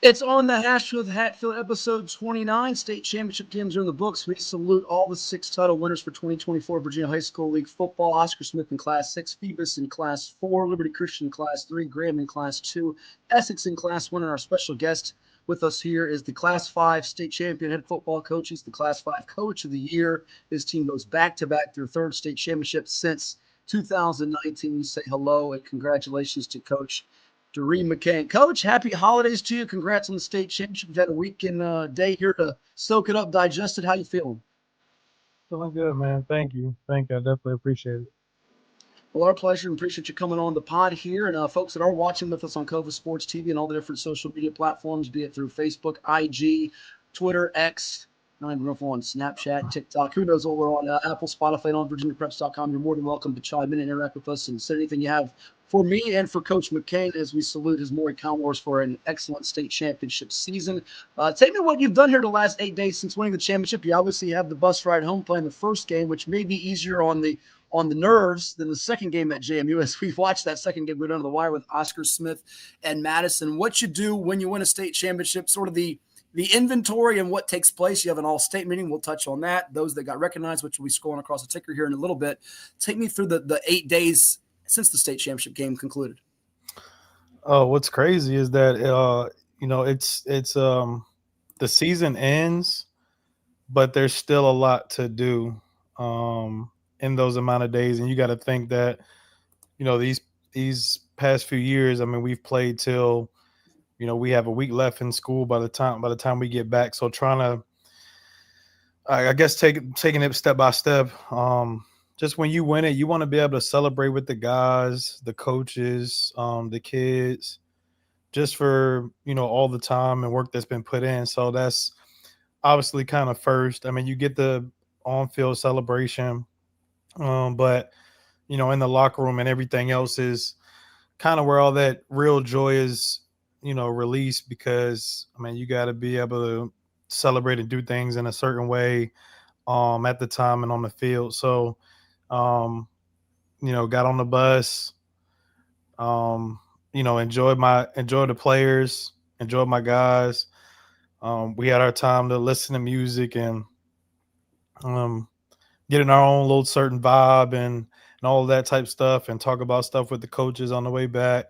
It's on the hash with Hatfield, episode 29. State championship games are in the books. We salute all the six title winners for 2024 Virginia High School League football. Oscar Smith in Class 6, Phoebus in Class 4, Liberty Christian in Class 3, Graham in Class 2, Essex in Class 1, and our special guest with us here is the Class 5 state champion head football coach. He's the Class 5 coach of the year. His team goes back-to-back their third state championship since 2019. Say hello and congratulations to Coach Dyrri McCain. Coach, happy holidays to you. Congrats on the state championship. You've had a weekend day here to soak it up, digest it. How you feeling? Feeling good, man. Thank you. Thank you. I definitely appreciate it. Well, our pleasure, and appreciate you coming on the pod here. And folks that are watching with us on Cova Sports TV and all the different social media platforms, be it through Facebook, IG, Twitter, X, not even know if we're on Snapchat, TikTok, who knows what we're on, Apple, Spotify, and on VirginiaPreps.com. You're more than welcome to chime in and interact with us and say anything you have for me and for Coach McCain as we salute his Maury Commodores for an excellent state championship season. Tell me what you've done here the last 8 days since winning the championship. You obviously have the bus ride home playing the first game, which may be easier on the nerves than the second game at JMU, as we've watched that second game go down to the wire with Oscar Smith and Madison. What you do when you win a state championship, sort of the inventory and what takes place. You have an all-state meeting. We'll touch on that. Those that got recognized, which will be scrolling across the ticker here in a little bit. Take me through the 8 days since the state championship game concluded. Oh, what's crazy is that it's the season ends, but there's still a lot to do in those amount of days, and you got to think that these past few years. I mean, we've played till we have a week left in school by the time we get back. So trying to, I guess, taking it step by step. Just when you win it, you want to be able to celebrate with the guys, the coaches, the kids, just for, all the time and work that's been put in. So that's obviously kind of first. I mean, you get the on-field celebration, but, in the locker room and everything else is kind of where all that real joy is, released, because, I mean, you got to be able to celebrate and do things in a certain way at the time and on the field. So, got on the bus, enjoyed the players, enjoyed my guys. We had our time to listen to music and get in our own little certain vibe and all of that type stuff, and talk about stuff with the coaches on the way back.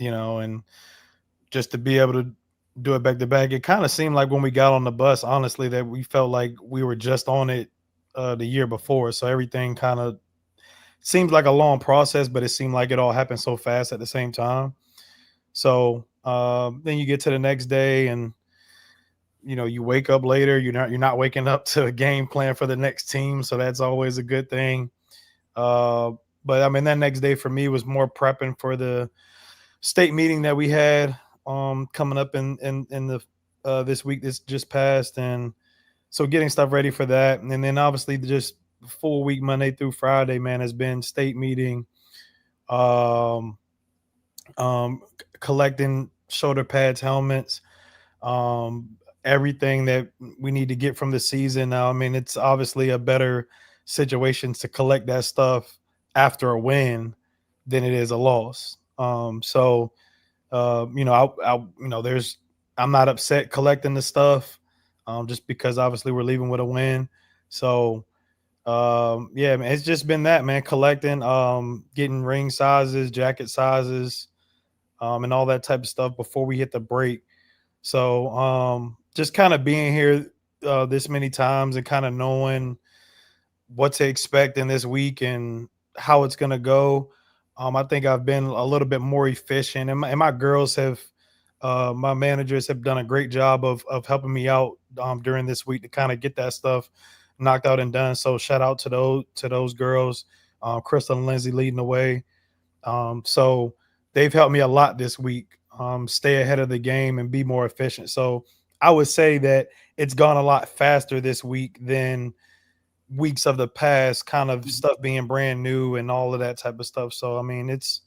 And just to be able to do it back to back, it kind of seemed like when we got on the bus, honestly, that we felt like we were just on it the year before. So everything kind of seems like a long process, but it seemed like it all happened so fast at the same time. So then you get to the next day, and you wake up later. You're not waking up to a game plan for the next team, so that's always a good thing. But I mean, that next day for me was more prepping for the state meeting that we had coming up in the this week that's just passed, and so getting stuff ready for that. And then obviously just full week Monday through Friday, man, has been state meeting, collecting shoulder pads, helmets, everything that we need to get from the season. Now, I mean, it's obviously a better situation to collect that stuff after a win than it is a loss. I'm not upset collecting the stuff, just because obviously we're leaving with a win. So, yeah, man, it's just been that, man, collecting, getting ring sizes, jacket sizes, and all that type of stuff before we hit the break. So, just kind of being here this many times and kind of knowing what to expect in this week and how it's going to go. I think I've been a little bit more efficient, and my girls have, my managers have done a great job of helping me out during this week to kind of get that stuff knocked out and done. So shout out to those girls, Crystal and Lindsay leading the way. So they've helped me a lot this week, stay ahead of the game and be more efficient. So I would say that it's gone a lot faster this week than weeks of the past, kind of stuff being brand new and all of that type of stuff. So I mean, it's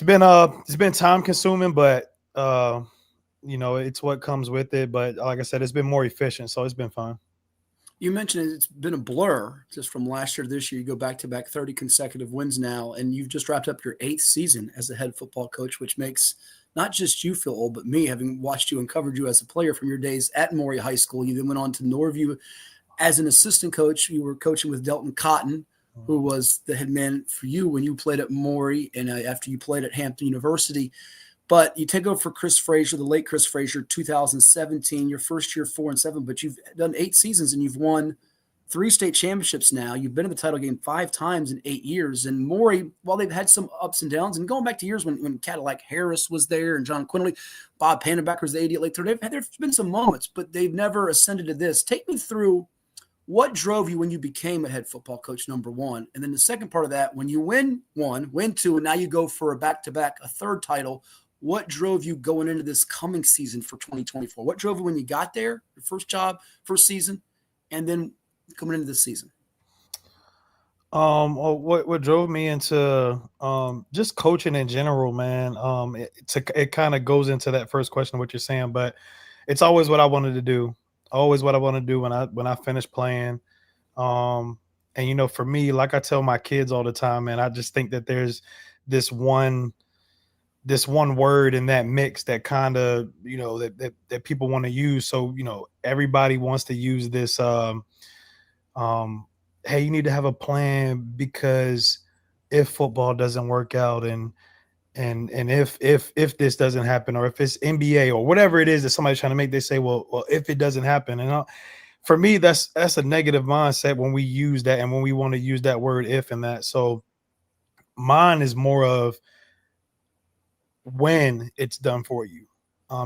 been time consuming, but it's what comes with it. But like I said, it's been more efficient, so it's been fun. You mentioned it's been a blur just from last year to this year. You go back-to-back 30 consecutive wins now, and you've just wrapped up your 8th season as the head football coach, which makes not just you feel old, but me, having watched you and covered you as a player from your days at Maury High School. You then went on to Norview as an assistant coach. You were coaching with Delton Cotton, who was the head man for you when you played at Maury and after you played at Hampton University. But you take over for Chris Frazier, the late Chris Frazier, 2017, your first year 4-7, but you've done 8 seasons and you've won 3 state championships now. You've been in the title game 5 times in 8 years. And Maury, while they've had some ups and downs, and going back to years when Cadillac Harris was there and John Quinley, Bob Panenbacker was the AD at Lake Thurn, there's been some moments, but they've never ascended to this. Take me through what drove you when you became a head football coach, number one. And then the second part of that, when you win 1, win 2, and now you go for a back-to-back, a third title, what drove you going into this coming season for 2024? What drove you when you got there, your first job, first season, and then coming into this season? What drove me into just coaching in general, man. It kind of goes into that first question, what you're saying, but it's always what I wanted to do. Always what I want to do when I finish playing. And for me, like I tell my kids all the time, man, I just think that there's this one word in that mix that kind of, that people want to use. So, everybody wants to use this, hey, you need to have a plan because if football doesn't work out and if this doesn't happen, or if it's NBA or whatever it is that somebody's trying to make, they say, well, if it doesn't happen. And for me, that's a negative mindset when we use that and when we want to use that word if and that. So mine is more of when it's done for you,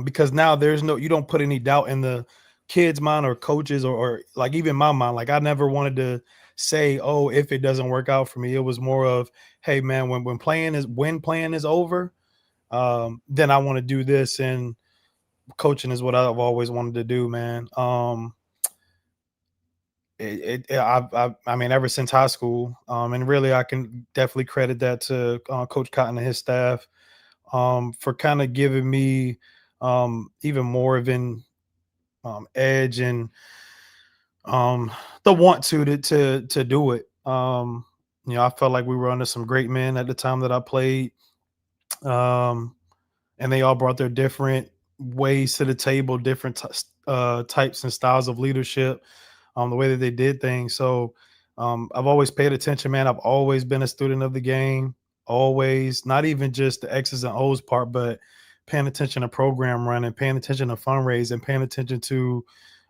because now you don't put any doubt in the kids' mind or coaches or like even my mind. Like I never wanted to say, oh, if it doesn't work out for me. It was more of, hey man, when playing is over, then I want to do this, and coaching is what I've always wanted to do, man. I mean, ever since high school, and really I can definitely credit that to Coach Cotton and his staff, for kind of giving me even more of an edge and the want to do it. I felt like we were under some great men at the time that I played, and they all brought their different ways to the table, different types and styles of leadership, the way that they did things. So I've always paid attention, man. I've always been a student of the game. Always, not even just the X's and O's part, but paying attention to program running, paying attention to fundraising, paying attention to,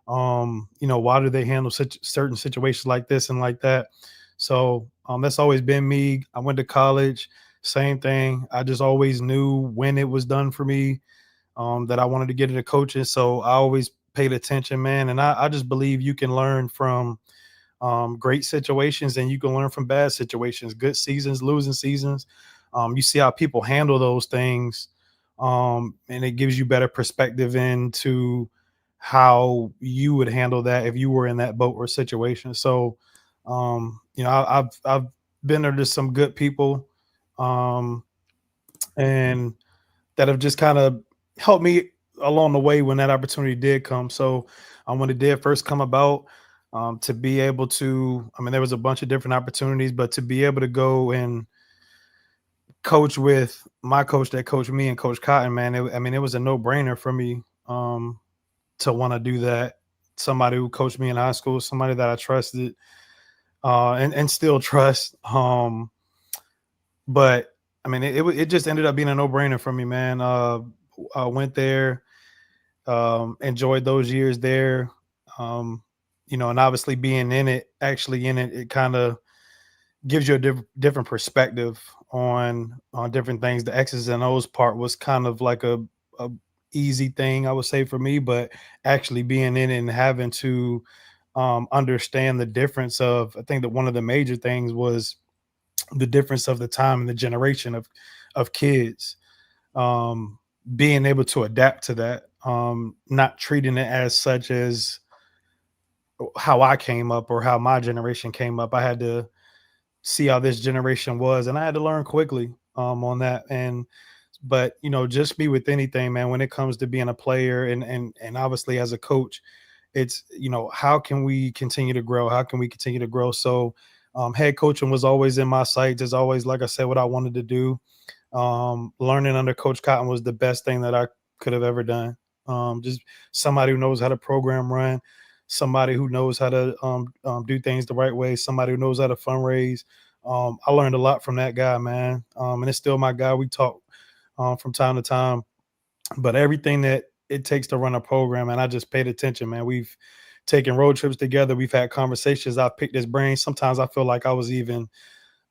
why do they handle such certain situations like this and like that. So that's always been me. I went to college, same thing. I just always knew when it was done for me, that I wanted to get into coaching. So I always paid attention, man. And I just believe you can learn from great situations and you can learn from bad situations, good seasons, losing seasons. You see how people handle those things, and it gives you better perspective into how you would handle that if you were in that boat or situation. So, I've been under some good people, and that have just kind of helped me along the way when that opportunity did come. So, when it did first come about, to be able to, there was a bunch of different opportunities, but to be able to go and coach with my coach that coached me and Coach Cotton, man, it was a no-brainer for me to want to do that. Somebody who coached me in high school, somebody that I trusted and still trust. But it just ended up being a no-brainer for me, man. I went there, enjoyed those years there. And obviously being actually in it, it kind of gives you a different perspective on different things. The X's and O's part was kind of like a easy thing, I would say, for me, but actually being in it and having to understand the difference of, I think that one of the major things was the difference of the time and the generation of kids, being able to adapt to that, not treating it as such as how I came up or how my generation came up. I had to see how this generation was, and I had to learn quickly on that. But just be with anything, man, when it comes to being a player and obviously as a coach, it's, how can we continue to grow? How can we continue to grow? So head coaching was always in my sights. It's always, like I said, what I wanted to do. Learning under Coach Cotton was the best thing that I could have ever done. Just somebody who knows how to program run, somebody who knows how to do things the right way, somebody who knows how to fundraise. I learned a lot from that guy, man, and it's still my guy. We talk from time to time, but everything that it takes to run a program, and I just paid attention, man. We've taken road trips together. We've had conversations. I've picked his brain. Sometimes I feel like I was even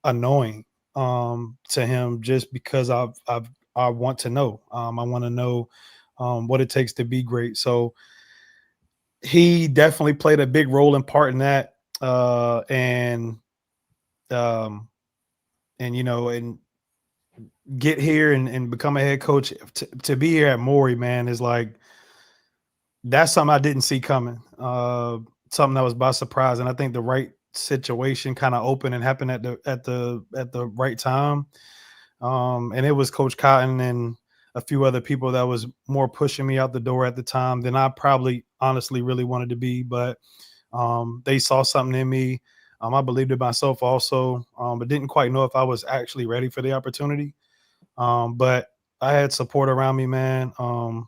annoying to him just because I want to know. I want to know what it takes to be great. So he definitely played a big role in part in that. Um, and get here and become a head coach to be here at Maury, man, is like that's something I didn't see coming. Something that was by surprise, and I think the right situation kind of opened and happened at the right time. And it was Coach Cotton and a few other people that was more pushing me out the door at the time than I probably honestly really wanted to be. But they saw something in me. I believed in myself also, but didn't quite know if I was actually ready for the opportunity. But I had support around me, man. You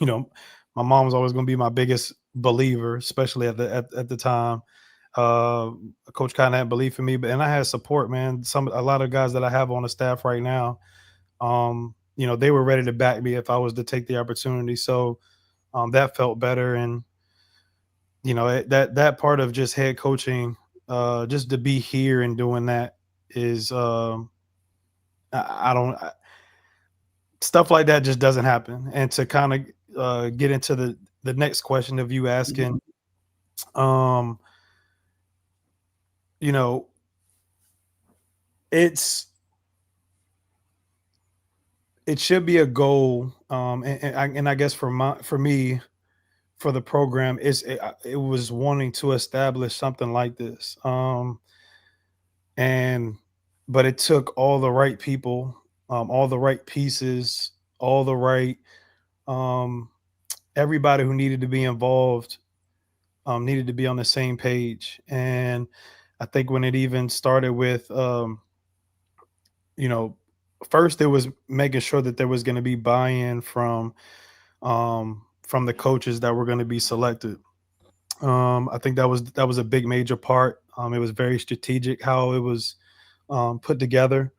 know, my mom was always going to be my biggest believer, especially at the time. Uh, Coach Cotton had belief in me, and I had support, man. A lot of guys that I have on the staff right now, they were ready to back me if I was to take the opportunity. So that felt better, and that part of just head coaching, just to be here and doing that is I don't stuff like that just doesn't happen. And to kind of get into the next question of you asking, um, you know, it should be a goal, and I guess for me for the program it was wanting to establish something like this, and but it took all the right people, all the right pieces, all the right um, everybody who needed to be involved needed to be on the same page. And I think when it even started with, you know, first it was making sure that there was going to be buy-in from the coaches that were going to be selected. I think that was a big major part. It was very strategic how it was put together,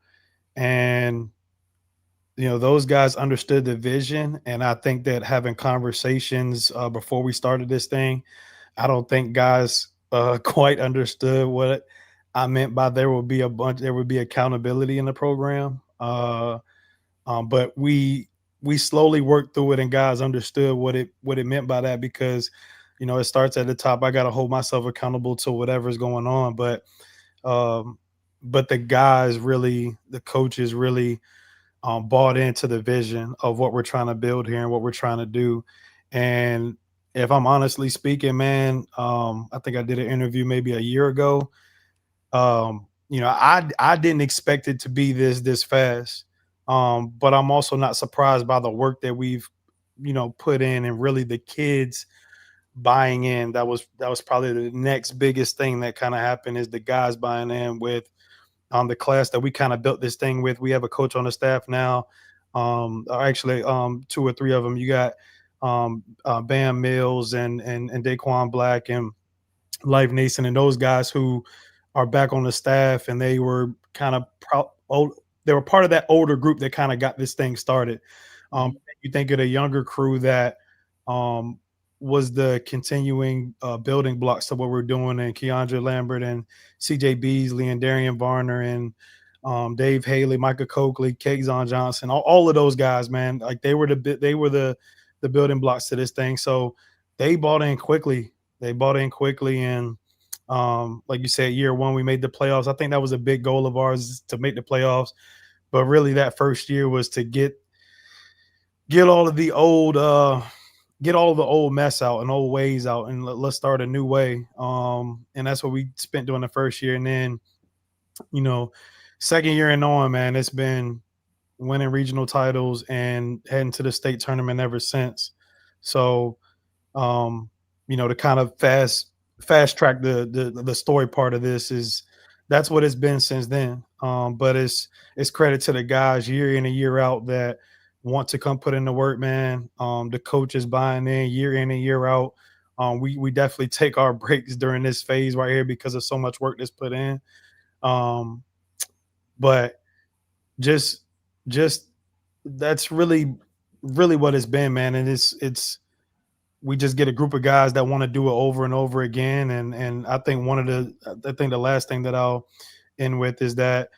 and those guys understood the vision. And I think that having conversations before we started this thing, I don't think guys quite understood what I meant by there would be accountability in the program. But we slowly worked through it, and guys understood what it meant by that, because it starts at the top. I got to hold myself accountable to whatever's going on, um, but the coaches really bought into the vision of what we're trying to build here and what we're trying to do. And if I'm honestly speaking, man, I think I did an interview maybe a year ago. I didn't expect it to be this fast. But I'm also not surprised by the work that we've, put in, and really the kids buying in. That was probably the next biggest thing that kind of happened, is the guys buying in with the class that we kind of built this thing with. We have a coach on the staff now. Or actually, two or three of them. You got Bam Mills and Daquan Black and Life Nason, and those guys who are back on the staff, and they were kind of they were part of that older group that kind of got this thing started. You think of the younger crew that was the continuing building blocks to what we're doing, and Keandre Lambert and CJ Beasley and Darian Varner and Dave Haley, Micah Coakley, Kegzon Johnson, all of those guys, man. Like they were the building blocks to this thing. So they bought in quickly. And like you said, year one we made the playoffs. I think that was a big goal of ours, to make the playoffs. But really, that first year was to get all of the old mess out and old ways out, and let's start a new way. And that's what we spent doing the first year. And then, second year and on, man, it's been winning regional titles and heading to the state tournament ever since. So, to kind of fast track the story part of this is, that's what it's been since then. But it's credit to the guys year in and year out that want to come put in the work, man. The coaches buying in year in and year out. We definitely take our breaks during this phase right here because of so much work that's put in. Um, but just just that's really what it's been, man. And it's we just get a group of guys that want to do it over and over again. And I think the last thing that I'll end with is that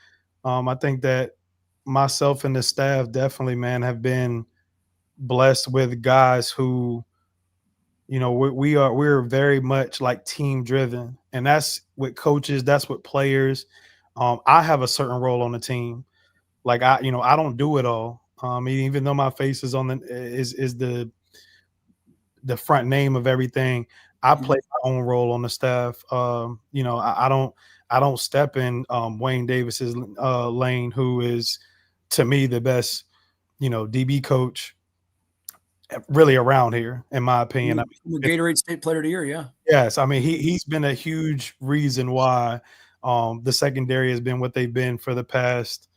I think that myself and the staff definitely, man, have been blessed with guys who, we're very much like team driven, and that's with coaches, that's with players. I have a certain role on the team. Like I don't do it all. Even though my face is on is the front name of everything. I play my own role on the staff. I don't step in Wayne Davis's lane, who is to me the best, DB coach really around here, in my opinion. I The mean, Gatorade State Player of the Year, yeah. yes, I mean he's been a huge reason why the secondary has been what they've been for the past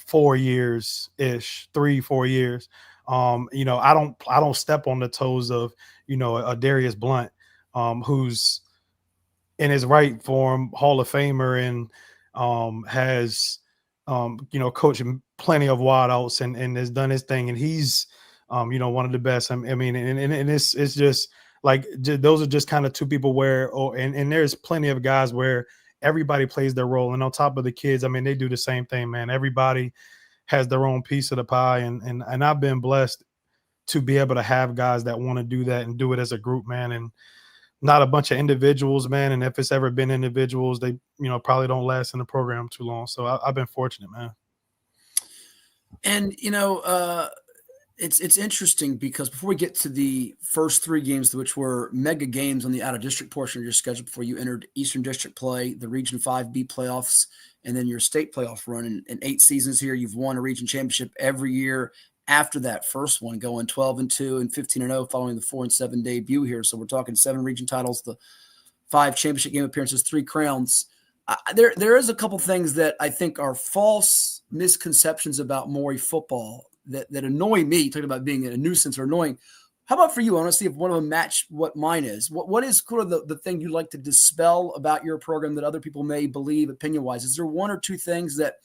4 years ish, 3-4 years. I don't step on the toes of, a Darius Blunt, who's in his right form, Hall of Famer, and has coached plenty of wideouts and has done his thing, and he's one of the best. I mean, and it's just like those are just kind of two people where and there's plenty of guys where everybody plays their role, and on top of the kids, I mean, they do the same thing, man. Everybody has their own piece of the pie, and I've been blessed to be able to have guys that want to do that and do it as a group, man, and not a bunch of individuals, man. And if it's ever been individuals, they probably don't last in the program too long. So I've been fortunate, man. And it's interesting because before we get to the first three games, which were mega games on the out of district portion of your schedule, before you entered Eastern District play, the Region 5B playoffs, and then your state playoff run in 8 seasons here, you've won a region championship every year after that first one, going 12-2 and 15-0 following the 4-7 debut here. So we're talking 7 region titles, the 5 championship game appearances, 3 crowns. There is a couple things that I think are false misconceptions about Maury football that annoy me, talking about being a nuisance or annoying. How about for you? I want to see if one of them match what mine is. What is sort of the thing you'd like to dispel about your program that other people may believe opinion-wise? Is there 1 or 2 things that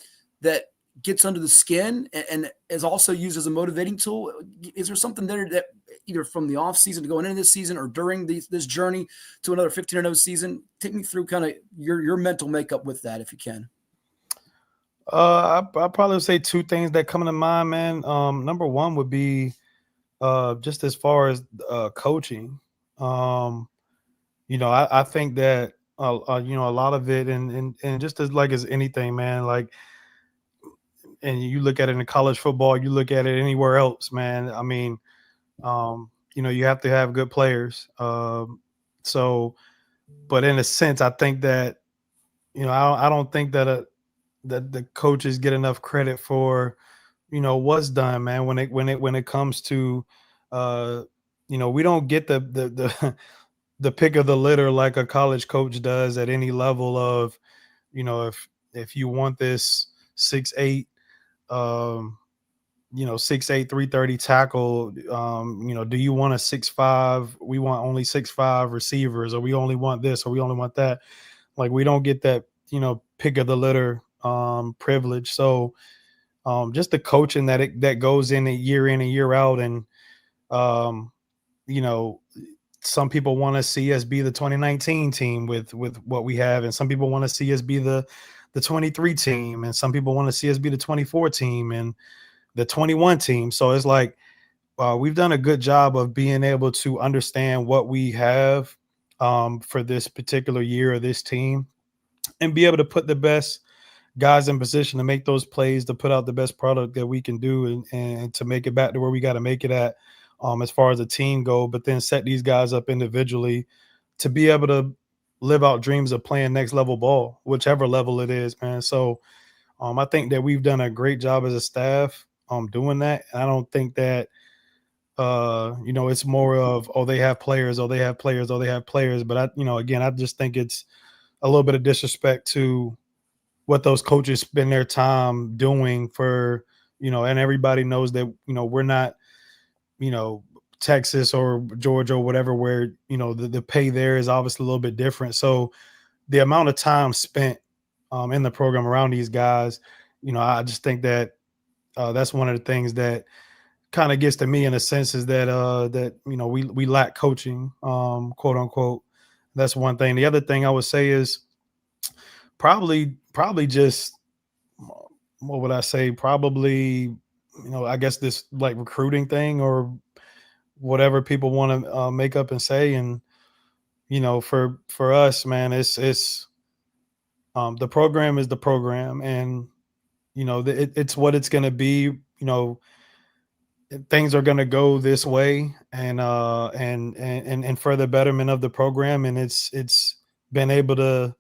gets under the skin and is also used as a motivating tool? Is there something there that either from the off season to going into this season or during this journey to another 15-0 season? Take me through kind of your mental makeup with that, if you can. I'll probably say 2 things that come to mind, man. Number 1 would be just as far as coaching. I think that a lot of it, and just as anything, man, like, and you look at it in college football, you look at it anywhere else, man. I mean, you have to have good players. But in a sense, I think that, I don't think that that the coaches get enough credit for, what's done, man. When it comes to, we don't get the the pick of the litter like a college coach does at any level of, if you want this 6'8", 6'8", 330 tackle, do you want a 6'5"? We want only 6'5" receivers, or we only want this, or we only want that. Like, we don't get that, pick of the litter privilege. So just the coaching that goes in year and year out. And some people want to see us be the 2019 team with what we have, and some people want to see us be the 23 team, and some people want to see us be the 24 team and the 21 team. So it's like we've done a good job of being able to understand what we have for this particular year or this team, and be able to put the best guys in position to make those plays, to put out the best product that we can do, and to make it back to where we got to make it at as far as the team go, but then set these guys up individually to be able to live out dreams of playing next level ball, whichever level it is, man. So I think that we've done a great job as a staff doing that. And I don't think that it's more of, they have players, they have players. But I just think it's a little bit of disrespect to what those coaches spend their time doing for, and everybody knows that, we're not, Texas or Georgia or whatever, where, the pay there is obviously a little bit different. So the amount of time spent in the program around these guys, I just think that that's one of the things that kind of gets to me in a sense, is that we lack coaching, quote unquote. That's one thing. The other thing I would say is probably just, what would I say? Probably, I guess this like recruiting thing or whatever people want to make up and say. And, for us, man, it's the program is the program, and, it's what it's going to be. Things are going to go this way, and for the betterment of the program. And it's been able to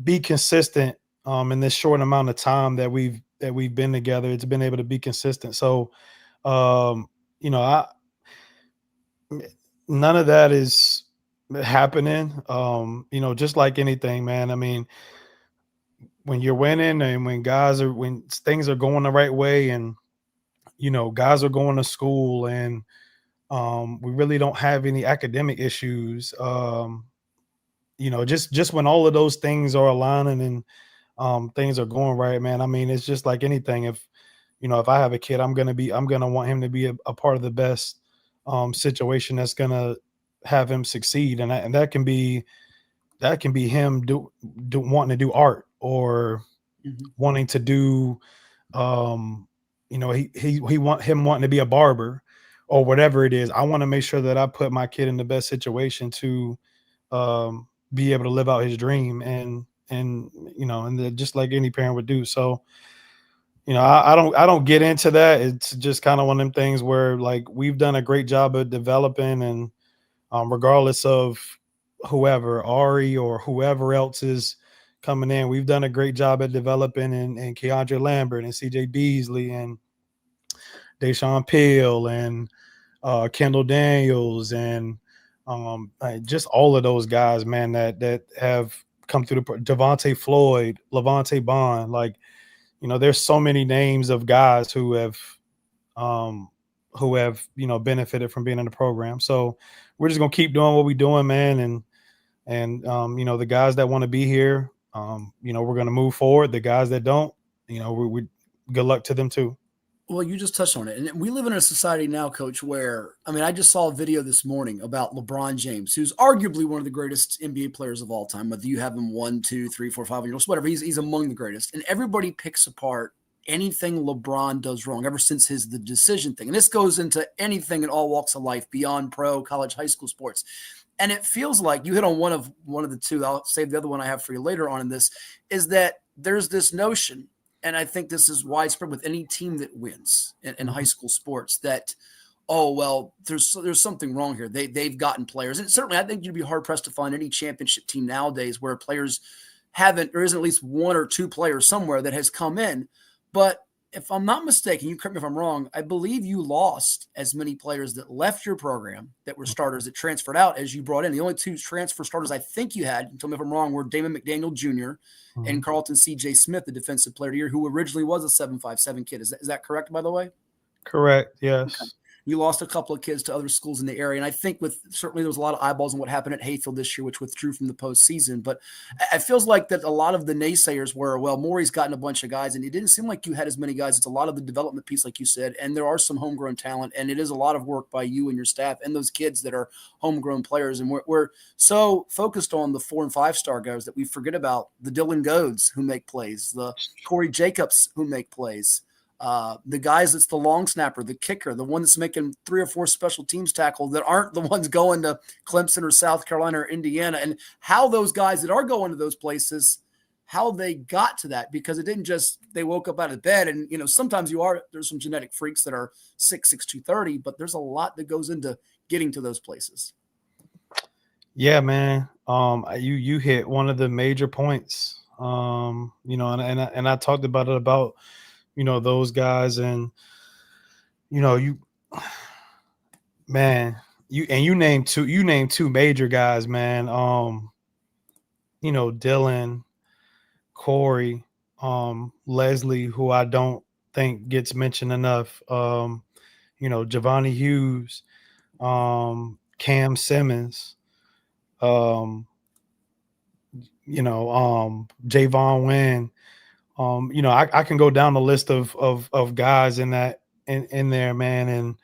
be consistent in this short amount of time that we've been together. It's been able to be consistent. So I none of that is happening. Just like anything, man. I mean, when you're winning and when things are going the right way, and guys are going to school, and we really don't have any academic issues. Just when all of those things are aligning and things are going right, man. I mean, it's just like anything. If I have a kid, I'm gonna want him to be a part of the best situation that's gonna have him succeed, and that can be him wanting to do art, or wanting to do wanting to be a barber, or whatever it is. I want to make sure that I put my kid in the best situation to be able to live out his dream, and just like any parent would do. So I don't get into that. It's just kind of one of them things where, like, we've done a great job of developing, and regardless of whoever, Ari or whoever else is coming in, we've done a great job at developing, and Keandre Lambert and CJ Beasley and Deshaun Peel and Kendall Daniels, and just all of those guys, man, that have come through Devontae Floyd, Levante Bond. Like, there's so many names of guys who have benefited from being in the program. So we're just gonna keep doing what we're doing, man. And the guys that want to be here, we're gonna move forward. The guys that don't, we good luck to them too. Well, you just touched on it. And we live in a society now, Coach, where, I mean, I just saw a video this morning about LeBron James, who's arguably one of the greatest NBA players of all time. Whether you have him 1, 2, 3, 4, 5, whatever, he's among the greatest. And everybody picks apart anything LeBron does wrong ever since the decision thing. And this goes into anything in all walks of life, beyond pro, college, high school sports. And it feels like you hit on one of the two. I'll save the other one I have for you later on in this, is that there's this notion, and I think this is widespread with any team that wins in high school sports, that, oh, well, there's something wrong here. They've gotten players. And certainly I think you'd be hard-pressed to find any championship team nowadays where players there isn't at least one or two players somewhere that has come in. But if I'm not mistaken, you correct me if I'm wrong, I believe you lost as many players that left your program that were starters that transferred out as you brought in. The only two transfer starters I think you had, tell me if I'm wrong, were Damon McDaniel Jr. and Carlton C.J. Smith, the defensive player of the year, who originally was a 7.57 kid. Is that correct, by the way? Correct, yes. Okay. You lost a couple of kids to other schools in the area. And I think certainly there was a lot of eyeballs on what happened at Hatfield this year, which withdrew from the postseason. But it feels like that a lot of the naysayers were, well, Maury's gotten a bunch of guys, and it didn't seem like you had as many guys. It's a lot of the development piece, like you said, and there are some homegrown talent, and it is a lot of work by you and your staff and those kids that are homegrown players. And we're so focused on the 4- and 5-star guys that we forget about the Dylan Goads who make plays, the Corey Jacobs who make plays. The guys that's the long snapper, the kicker, the one that's making 3 or 4 special teams tackle that aren't the ones going to Clemson or South Carolina or Indiana, and how those guys that are going to those places, how they got to that, because it didn't just, they woke up out of bed and, sometimes there's some genetic freaks that are 6'6", 230, but there's a lot that goes into getting to those places. Yeah, man. You hit one of the major points. And I talked about it, those guys, and you named two major guys, man. Dylan, Corey, Leslie, who I don't think gets mentioned enough. Giovanni Hughes, Cam Simmons, um, Javon Wynn. I can go down the list of guys in there, man, and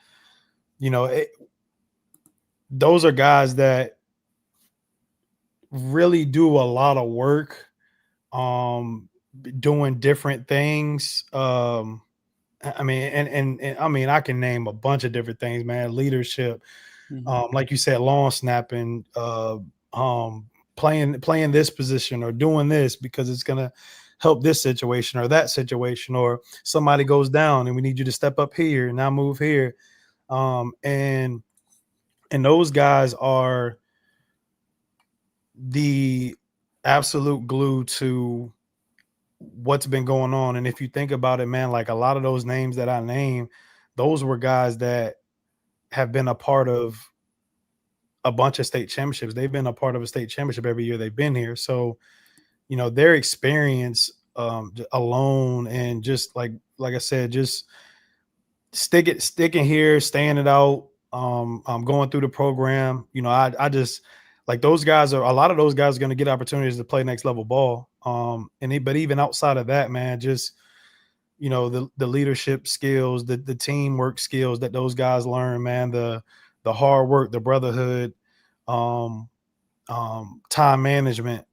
those are guys that really do a lot of work, doing different things. I mean, and I mean, I can name a bunch of different things, man. Leadership, like you said, long snapping, playing this position or doing this because it's gonna help this situation or that situation, or somebody goes down and we need you to step up here and now move here. And those guys are the absolute glue to what's been going on. And if you think about it, man, like a lot of those names that I named, those were guys that have been a part of a bunch of state championships. They've been a part of a state championship every year they've been here. So, their experience alone, and just like I said, just sticking here, staying it out, going through the program. I just like those guys a lot of those guys are going to get opportunities to play next level ball. But even outside of that, man, just the leadership skills, the teamwork skills that those guys learn, man, the hard work, the brotherhood, time management,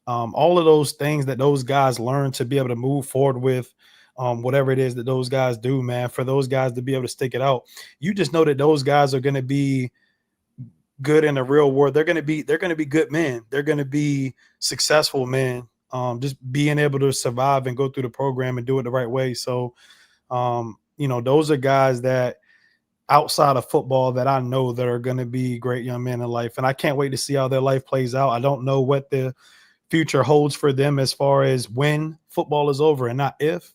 all of those things that those guys learn to be able to move forward with, whatever it is that those guys do, man, for those guys to be able to stick it out. You just know that those guys are going to be good in the real world. They're going to be good men. They're going to be successful men. Just being able to survive and go through the program and do it the right way. So, those are guys that outside of football that I know that are going to be great young men in life. And I can't wait to see how their life plays out. I don't know what the future holds for them as far as when football is over and not if.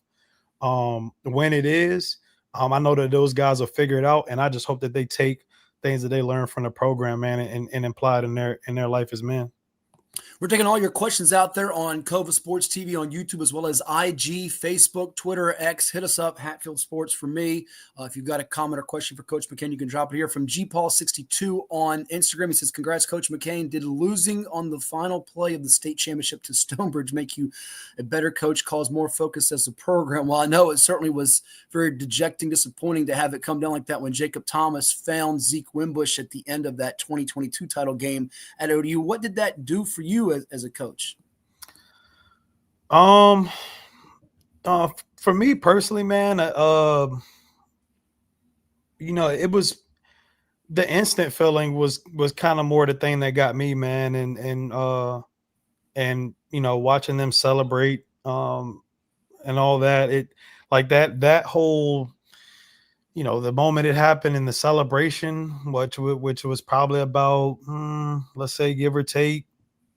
When it is, I know that those guys will figure it out, and I just hope that they take things that they learn from the program, man, and apply it in their life as men. We're taking all your questions out there on Cova Sports TV on YouTube, as well as IG, Facebook, Twitter, X. Hit us up, Hatfield Sports for me. If you've got a comment or question for Coach McCain, you can drop it here. From GPaul62 on Instagram, he says, congrats, Coach McCain. Did losing on the final play of the state championship to Stonebridge make you a better coach, cause more focus as a program? Well, I know it certainly was very dejecting, disappointing to have it come down like that when Jacob Thomas found Zeke Wimbush at the end of that 2022 title game at ODU. What did that do for you as a coach? For me personally, man, it was the instant feeling was kind of more the thing that got me, man, and watching them celebrate, and all that. It like that whole, the moment it happened in the celebration, which was probably about, let's say, give or take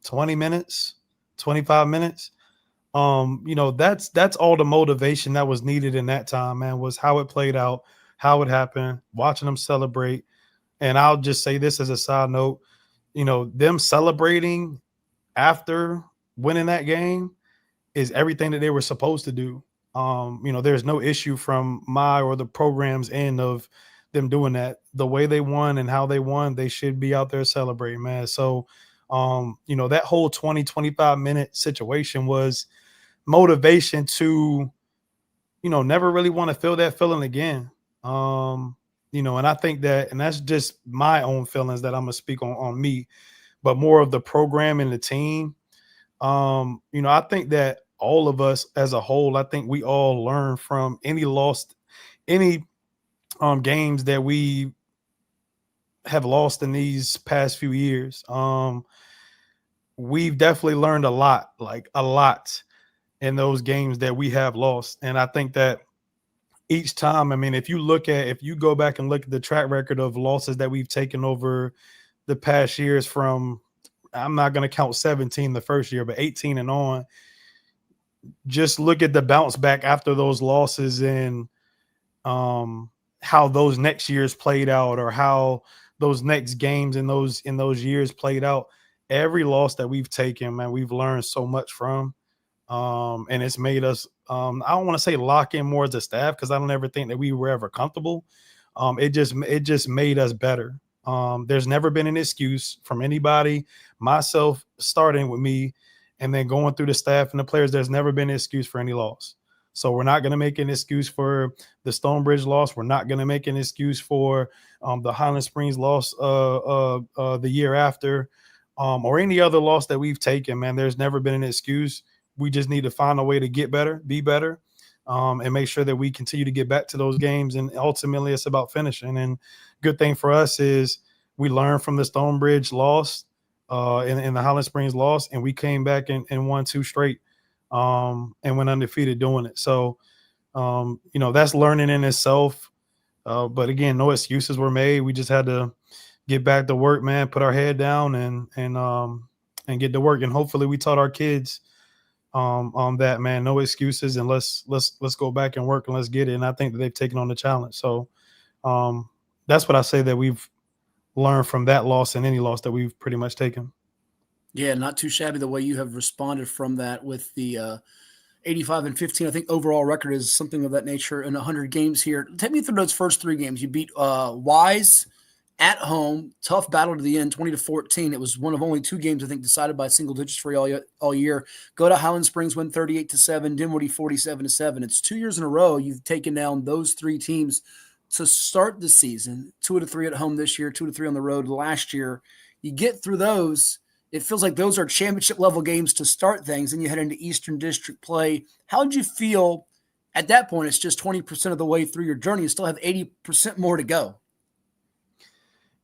20 minutes, 25 minutes. That's all the motivation that was needed in that time, man, was how it played out, how it happened, watching them celebrate. And I'll just say this as a side note, them celebrating after winning that game is everything that they were supposed to do. There's no issue from my or the program's end of them doing that. The way they won and how they won, they should be out there celebrating, man. So, that whole 20-25 minute situation was motivation to, never really want to feel that feeling again. And I think that, and that's just my own feelings that I'm going to speak on me, but more of the program and the team. I think that all of us as a whole, I think we all learn from any games that we have lost in these past few years. We've definitely learned a lot in those games that we have lost. And I think that each time, I mean, if you go back and look at the track record of losses that we've taken over the past years, from, I'm not going to count 17 the first year, but 18 and on, just look at the bounce back after those losses and how those next years played out, or how those next games in those years played out. every loss that we've taken, man, we've learned so much from. And it's made us, I don't want to say lock in more as a staff, because I don't ever think that we were ever comfortable. It just made us better. There's never been an excuse from anybody, myself starting with me, and then going through the staff and the players. There's never been an excuse for any loss. So we're not going to make an excuse for the Stonebridge loss. We're not going to make an excuse for the Highland Springs loss the year after, or any other loss that we've taken. Man, there's never been an excuse. We just need to find a way to get better, be better, and make sure that we continue to get back to those games. And ultimately, it's about finishing. And good thing for us is we learned from the Stonebridge loss, in the Highland Springs loss, and we came back and won 2 straight, and went undefeated doing it. So, that's learning in itself. But again, no excuses were made. We just had to get back to work, man, put our head down and get to work. And hopefully we taught our kids on that, man. No excuses, and let's go back and work, and let's get it. And I think that they've taken on the challenge. So that's what I say that we've learned from that loss and any loss that we've pretty much taken. Yeah, not too shabby the way you have responded from that with the 85-15. I think overall record is something of that nature in 100 games here. Take me through those first 3 games. You beat Wise at home, tough battle to the end, 20-14. It was one of only 2 games, I think, decided by single digits for you all year. Go to Highland Springs, win 38-7, Dinwiddie 47-7. It's 2 years in a row you've taken down those 3 teams to start the season. 2 out of 3 at home this year, 2 out of 3 on the road last year. You get through those. It feels like those are championship level games to start things, and you head into Eastern District play. How did you feel at that point? It's just 20% of the way through your journey. You still have 80% more to go.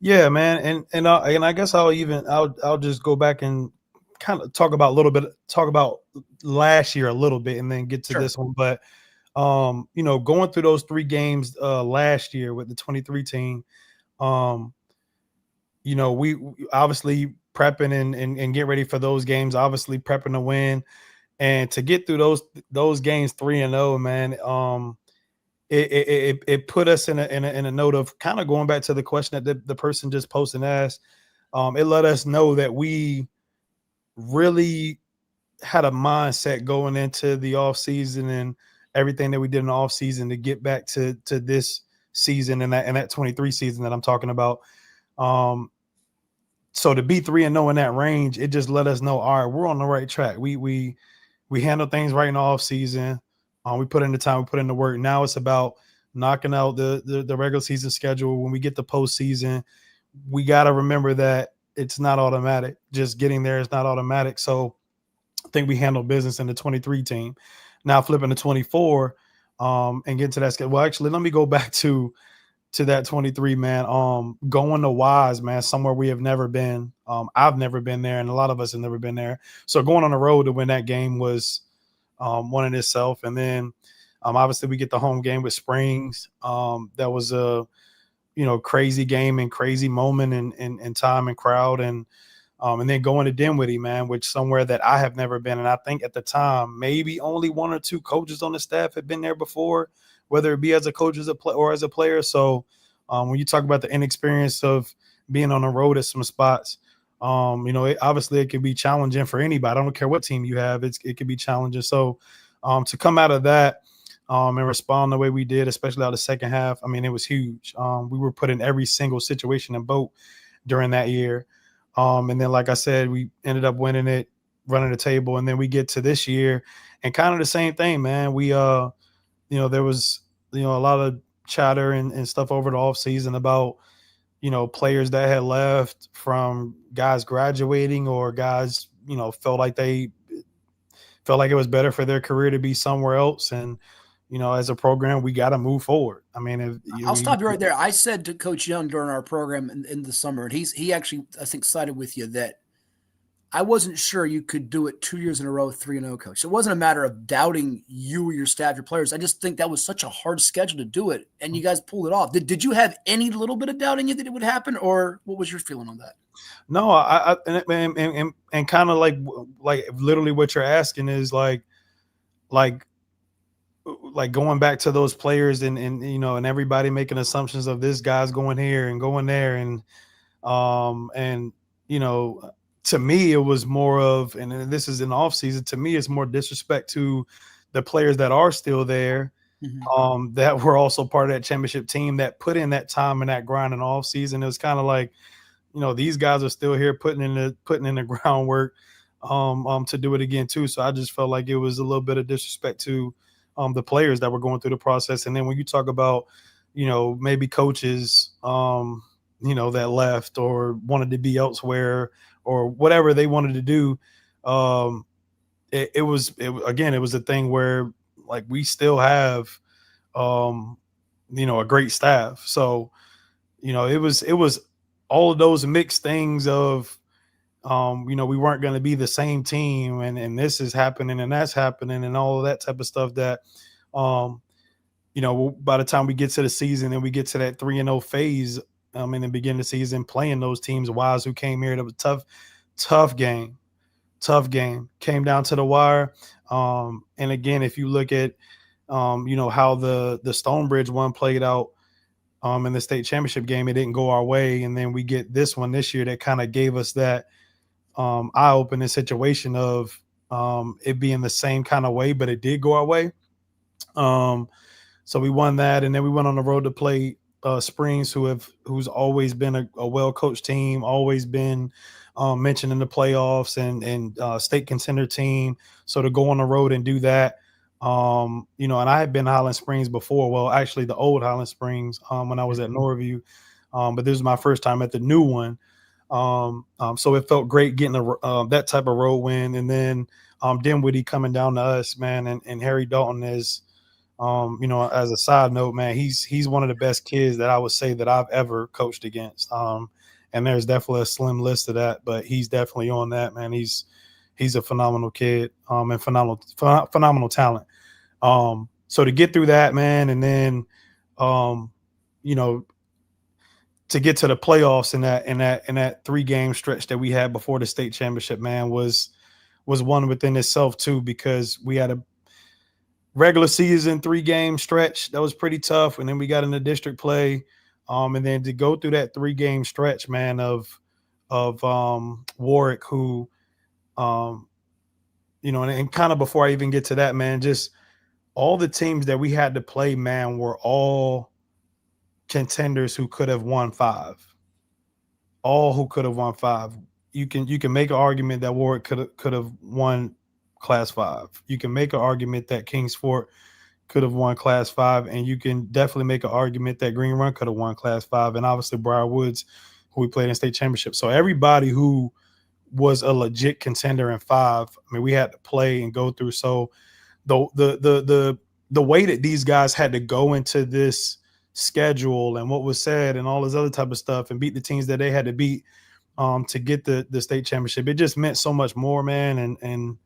Yeah, man, and I guess I'll just go back and kind of talk about last year a little bit, and then get to this one. But going through those 3 games last year with the 23 team, we obviously prepping and get ready for those games. Obviously prepping to win, and to get through those games 3-0, man. It put us in a note of kind of going back to the question that the person just posted and asked. It let us know that we really had a mindset going into the off season and everything that we did in the off season to get back to this season and that 23 season that I'm talking about. So to be 3-0 in that range, it just let us know, all right, we're on the right track. We handle things right in the off season. We put in the time, we put in the work. Now it's about knocking out the regular season schedule. When we get to postseason, we got to remember that it's not automatic. Just getting there is not automatic. So I think we handled business in the 23 team. Now flipping to 24 and get to that schedule. Well, actually, let me go back to that 23, man. Going to Wise, man, somewhere we have never been. I've never been there, and a lot of us have never been there. So going on the road to win that game was one in itself. And then obviously we get the home game with Springs. That was a crazy game and crazy moment and time and crowd. And then going to Dinwiddie, man, which somewhere that I have never been. And I think at the time, maybe only 1 or 2 coaches on the staff had been there before, whether it be as a coach or as a player. So when you talk about the inexperience of being on the road at some spots, obviously it could be challenging for anybody. I don't care what team you have. It could be challenging. So to come out of that and respond the way we did, especially out of the second half, I mean, it was huge. We were put in every single situation and boat during that year. And then, like I said, we ended up winning it, running the table. And then we get to this year and kind of the same thing, man. We, there was, a lot of chatter and stuff over the off season about, players that had left, from guys graduating or guys, felt like it was better for their career to be somewhere else. And, as a program, we got to move forward. I mean, I'll stop you right there. I said to Coach Young during our program in the summer, and he actually, I think, sided with you that I wasn't sure you could do it 2 years in a row, 3-0, Coach. It wasn't a matter of doubting you or your staff, your players. I just think that was such a hard schedule to do it, and you guys pulled it off. Did you have any little bit of doubt in you that it would happen, or what was your feeling on that? No, I and kind of like literally what you're asking is like going back to those players and and everybody making assumptions of this guy's going here and going there and to me, it was more of, and this is in the off season. To me, it's more disrespect to the players that are still there, Mhm. that were also part of that championship team that put in that time and that grind in the off season. It was kind of like, these guys are still here putting in the groundwork, to do it again too. So I just felt like it was a little bit of disrespect to the players that were going through the process. And then when you talk about, maybe coaches, that left or wanted to be elsewhere or whatever they wanted to do, it was a thing where, like, we still have, um, a great staff. So, it was all of those mixed things of, we weren't going to be the same team, and this is happening and that's happening and all of that type of stuff that, um, by the time we get to the season and we get to that 3-0 phase, in the beginning of the season, playing those teams, Wise, who came here, that was tough game, came down to the wire. And again, if you look at, how the Stonebridge one played out, in the state championship game, it didn't go our way. And then we get this one this year that kind of gave us that, eye-opening situation of, it being the same kind of way, but it did go our way. So we won that, and then we went on the road to play Springs, who's always been a well-coached team, always been, mentioned in the playoffs and state contender team. So to go on the road and do that, and I had been to Highland Springs before. Well, actually, the old Highland Springs, when I was at Norview, but this was my first time at the new one. So it felt great getting that type of road win, and then Dinwiddie coming down to us, man, and Harry Dalton is, as a side note, man, he's one of the best kids that I would say that I've ever coached against. And there's definitely a slim list of that, but he's definitely on that, man. He's a phenomenal kid, and phenomenal talent. So to get through that, man, and then, you know, to get to the playoffs in that 3-game stretch that we had before the state championship, man, was one within itself too, because we had a regular season 3-game stretch that was pretty tough, and then we got into district play, and then to go through that 3-game stretch, man, of Warwick, who, and kind of before I even get to that, man, just all the teams that we had to play, man, were all contenders who could have won 5. All who could have won 5. You can make an argument that Warwick could have won Class 5. You can make an argument that Kingsport could have won Class 5, and you can definitely make an argument that Green Run could have won Class 5, and obviously Briar Woods, who we played in state championship. So everybody who was a legit contender in 5, I mean, we had to play and go through. So the way that these guys had to go into this schedule and what was said and all this other type of stuff and beat the teams that they had to beat, to get the state championship, it just meant so much more, man. And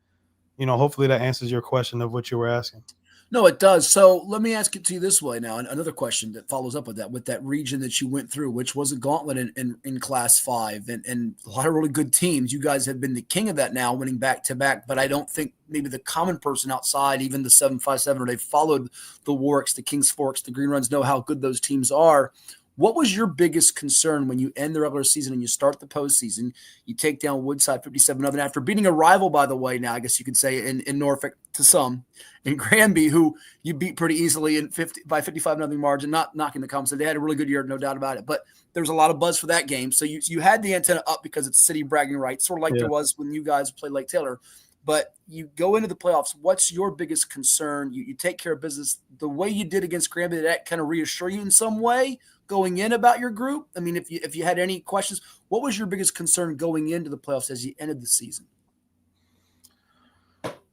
hopefully that answers your question of what you were asking. No, it does. So let me ask it to you this way now. And another question that follows up with that region that you went through, which was a gauntlet in Class 5 and a lot of really good teams. You guys have been the king of that now, winning back-to-back. But I don't think maybe the common person outside, even the 757, or they've followed the Warwicks, the Kings Forks, the Green Runs, know how good those teams are. What was your biggest concern when you end the regular season and you start the postseason? You take down Woodside 57-0 after beating a rival, by the way, now I guess you could say in Norfolk to some, in Granby, who you beat pretty easily by 55-0 margin, not knocking the comments. They had a really good year, no doubt about it. But there's a lot of buzz for that game. So you had the antenna up because it's city bragging rights, sort of like there was when you guys played Lake Taylor. But you go into the playoffs. What's your biggest concern? You take care of business the way you did against Granby. Did that kind of reassure you in some way going in about your group? I mean, if you had any questions, what was your biggest concern going into the playoffs as you ended the season?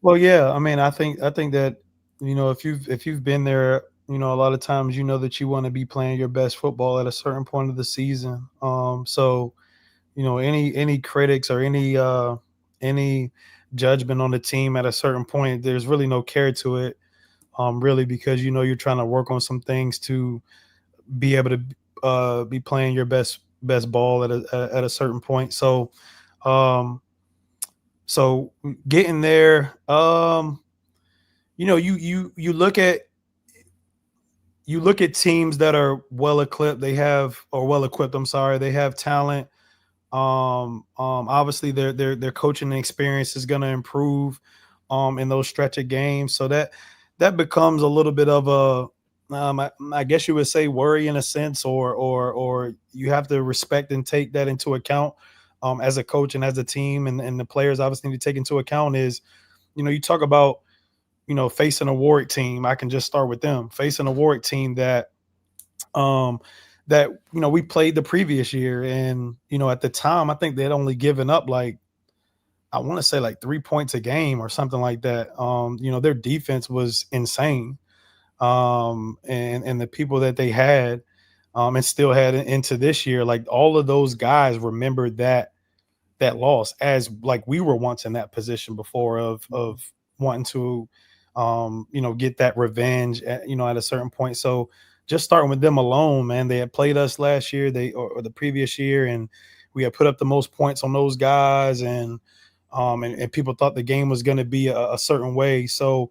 Well, yeah, I mean, I think that, if you've been there, a lot of times, that you want to be playing your best football at a certain point of the season. So, any critics or any judgment on the team at a certain point, there's really no care to it, really, because you're trying to work on some things to be able to be playing your best ball at a certain point. So, so getting there, you look at teams that are well equipped. They have talent. Obviously their coaching experience is going to improve in those stretch of games. So that becomes a little bit of a I guess you would say worry in a sense, or you have to respect and take that into account as a coach and as a team, and the players obviously need to take into account is, you talk about, facing a Warwick team. I can just start with them facing a Warwick team um, that we played the previous year, and at the time I think they'd only given up like, I want to say like 3 points a game or something like that. Their defense was insane, and the people that they had, and still had into this year, like all of those guys remembered that loss as like we were once in that position before of wanting to get that revenge at a certain point. So just starting with them alone, man, they had played us last year, or the previous year, and we had put up the most points on those guys, and people thought the game was going to be a certain way. So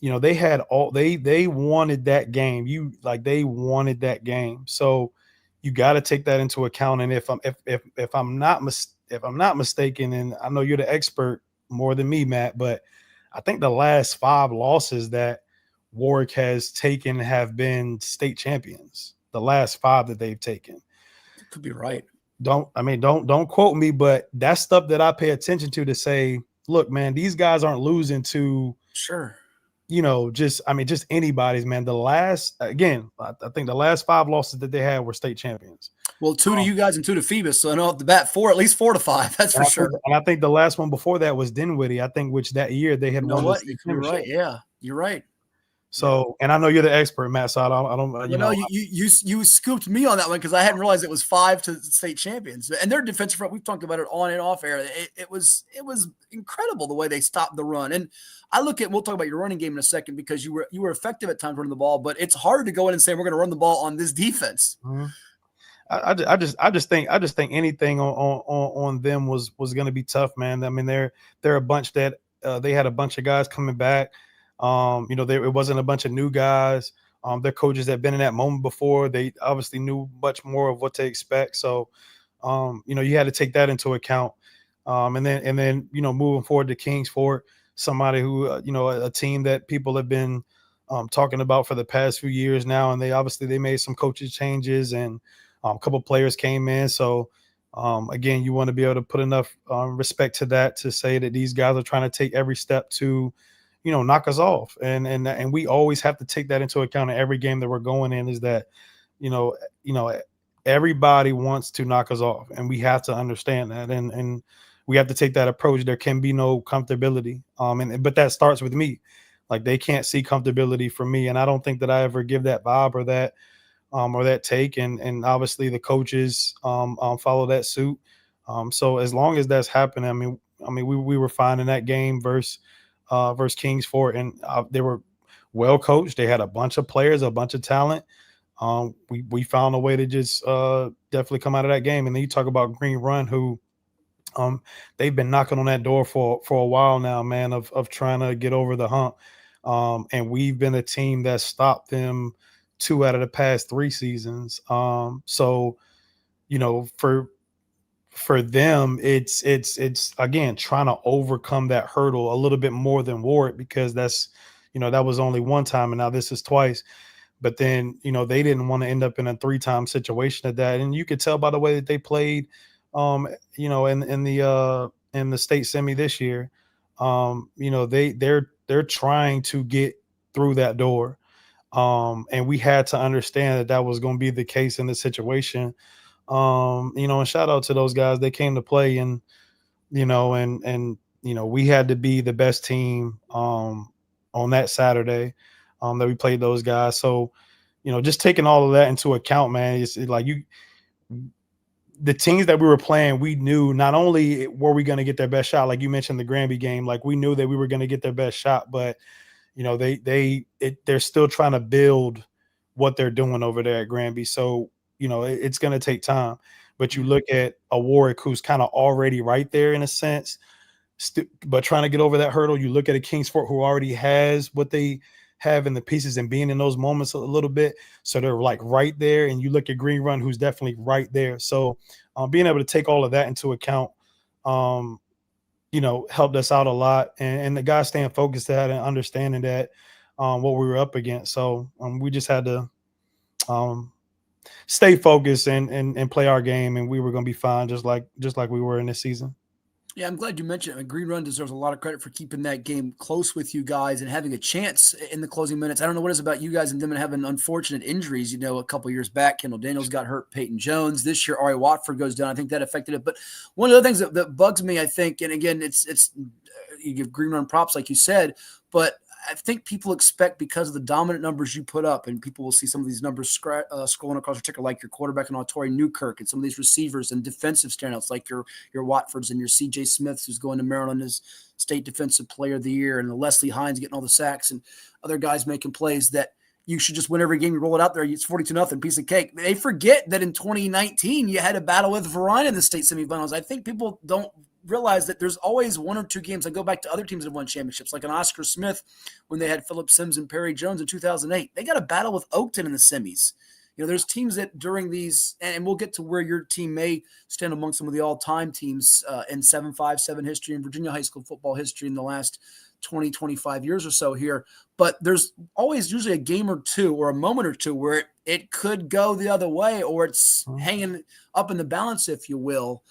they had they wanted that game. They wanted that game. So you got to take that into account. And if I'm not mistaken, and I know you're the expert more than me, Matt, but I think the last 5 losses that Warwick has taken have been state champions. The last 5 that they've taken. Could be right. Don't quote me, but that's stuff that I pay attention to say, look, man, these guys aren't losing to sure. Just anybody's, man. I think the last 5 losses that they had were state champions. Well, 2 to you guys and 2 to Phoebus. So I know off the bat, at least 4 to 5. That's for sure. And I think the last one before that was Dinwiddie. I think which that year they had won. You're right. Yeah, you're right. So, and I know you're the expert, Matt. So I don't. You scooped me on that one because I hadn't realized it was 5 to state champions. And their defensive front, we've talked about it on and off air. It was incredible the way they stopped the run. And we'll talk about your running game in a second because you were effective at times running the ball, but it's hard to go in and say we're going to run the ball on this defense. Mm-hmm. I just think anything on them was going to be tough, man. I mean, they're a bunch that they had a bunch of guys coming back. It wasn't a bunch of new guys. Their coaches had been in that moment before. They obviously knew much more of what to expect. So, you had to take that into account. And then moving forward to Kingsport, somebody who, a team that people have been talking about for the past few years now. And they made some coaches changes, and a couple players came in. So, again, you want to be able to put enough respect to that to say that these guys are trying to take every step to, knock us off. And we always have to take that into account in every game that we're going in, is that, everybody wants to knock us off, and we have to understand that. And we have to take that approach. There can be no comfortability. But that starts with me. Like, they can't see comfortability from me. And I don't think that I ever give that vibe or that take. And obviously the coaches follow that suit. So as long as that's happening, we were fine in that game versus Kingsport, and they were well coached. They had a bunch of players, a bunch of talent. We found a way to just definitely come out of that game. And then you talk about Green Run, who they've been knocking on that door for a while now, man, of trying to get over the hump. And we've been a team that stopped them 2 out of the past 3 seasons. So, for them, it's again trying to overcome that hurdle a little bit more than Warwick, because that's, that was only 1 time, and now this is twice. But then, they didn't want to end up in a 3-time situation at that. And you could tell by the way that they played, in the state semi this year. They're trying to get through that door. And we had to understand that was going to be the case in this situation. And shout out to those guys. They came to play, and we had to be the best team on that Saturday that we played those guys. So, just taking all of that into account, man, it's like the teams that we were playing, we knew not only were we going to get their best shot, like you mentioned the Granby game, like we knew that we were going to get their best shot, but they're still trying to build what they're doing over there at Granby. So, it's going to take time. But you look at a Warwick who's kind of already right there in a sense, but trying to get over that hurdle. You look at a Kingsport who already has what they having the pieces and being in those moments a little bit. So they're like right there. And you look at Green Run, who's definitely right there. So being able to take all of that into account, um, helped us out a lot. And the guys staying focused to that and understanding that what we were up against. So we just had to stay focused and play our game, and we were going to be fine, just like we were in this season. Yeah, I'm glad you mentioned it. I mean, Green Run deserves a lot of credit for keeping that game close with you guys and having a chance in the closing minutes. I don't know what it is about you guys and them and having unfortunate injuries. A couple years back, Kendall Daniels got hurt, Peyton Jones. This year, Ari Watford goes down. I think that affected it. But one of the things that bugs me, I think, and again, it's you give Green Run props, like you said, but I think people expect, because of the dominant numbers you put up, and people will see some of these numbers scrolling across your ticker, like your quarterback and Autori Newkirk, and some of these receivers and defensive standouts like your Watfords and your C.J. Smiths, who's going to Maryland as State Defensive Player of the Year, and the Leslie Hines getting all the sacks, and other guys making plays, that you should just win every game. You roll it out there, it's 42-0, piece of cake. They forget that in 2019 you had a battle with Verona in the state semifinals. I think people don't realize that there's always one or two games. I go back to other teams that have won championships, like an Oscar Smith when they had Philip Sims and Perry Jones in 2008. They got a battle with Oakton in the semis. There's teams that during these, and we'll get to where your team may stand among some of the all-time teams in 7-5-7 history and Virginia high school football history in the last 20, 25 years or so here. But there's always usually a game or two or a moment or two where it could go the other way, or it's hanging up in the balance, if you will.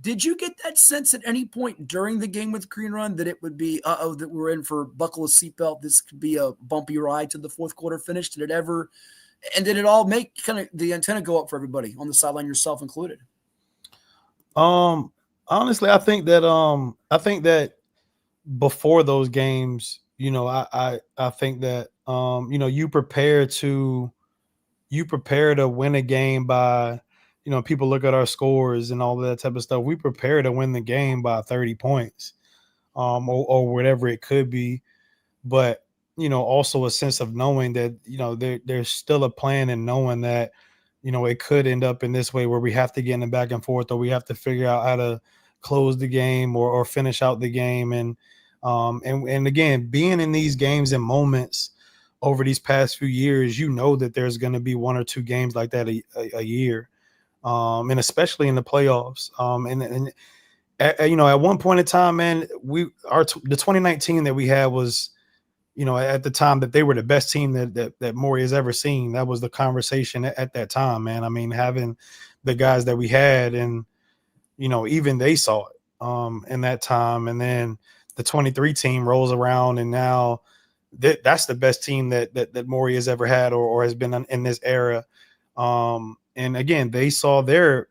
Did you get that sense at any point during the game with Green Run that it would be, that we're in for buckle a seatbelt, this could be a bumpy ride to the fourth quarter finish? Did it all make kind of the antenna go up for everybody on the sideline, yourself included? Honestly, I think that before those games, I think that you prepare to win a game by, people look at our scores and all that type of stuff. We prepare to win the game by 30 points, or whatever it could be. But, also a sense of knowing that, there's still a plan, and knowing that, it could end up in this way where we have to get in the back and forth, or we have to figure out how to close the game or finish out the game. And again, being in these games and moments over these past few years, that there's going to be one or two games like that a year, and especially in the playoffs. And at one point in time, man, the 2019 that we had was, at the time, that they were the best team that Maury has ever seen. That was the conversation at that time, man. I mean, having the guys that we had, and even they saw it in that time. And then the 23 team rolls around, and now that's the best team that Maury has ever had or has been in this era. And again, they saw their,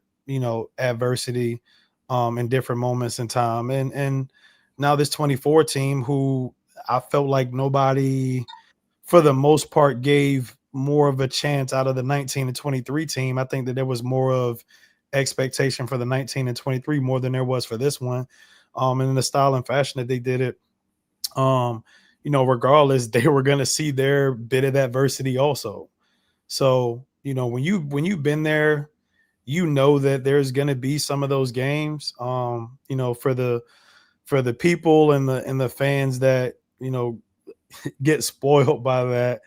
adversity in different moments in time. And now this 24 team, who I felt like nobody, for the most part, gave more of a chance out of the 19 and 23 team. I think that there was more of expectation for the 19 and 23 more than there was for this one. And in the style and fashion that they did it, regardless, they were going to see their bit of adversity also. So, when you've been there, that there's going to be some of those games, for the people and the fans that, get spoiled by that.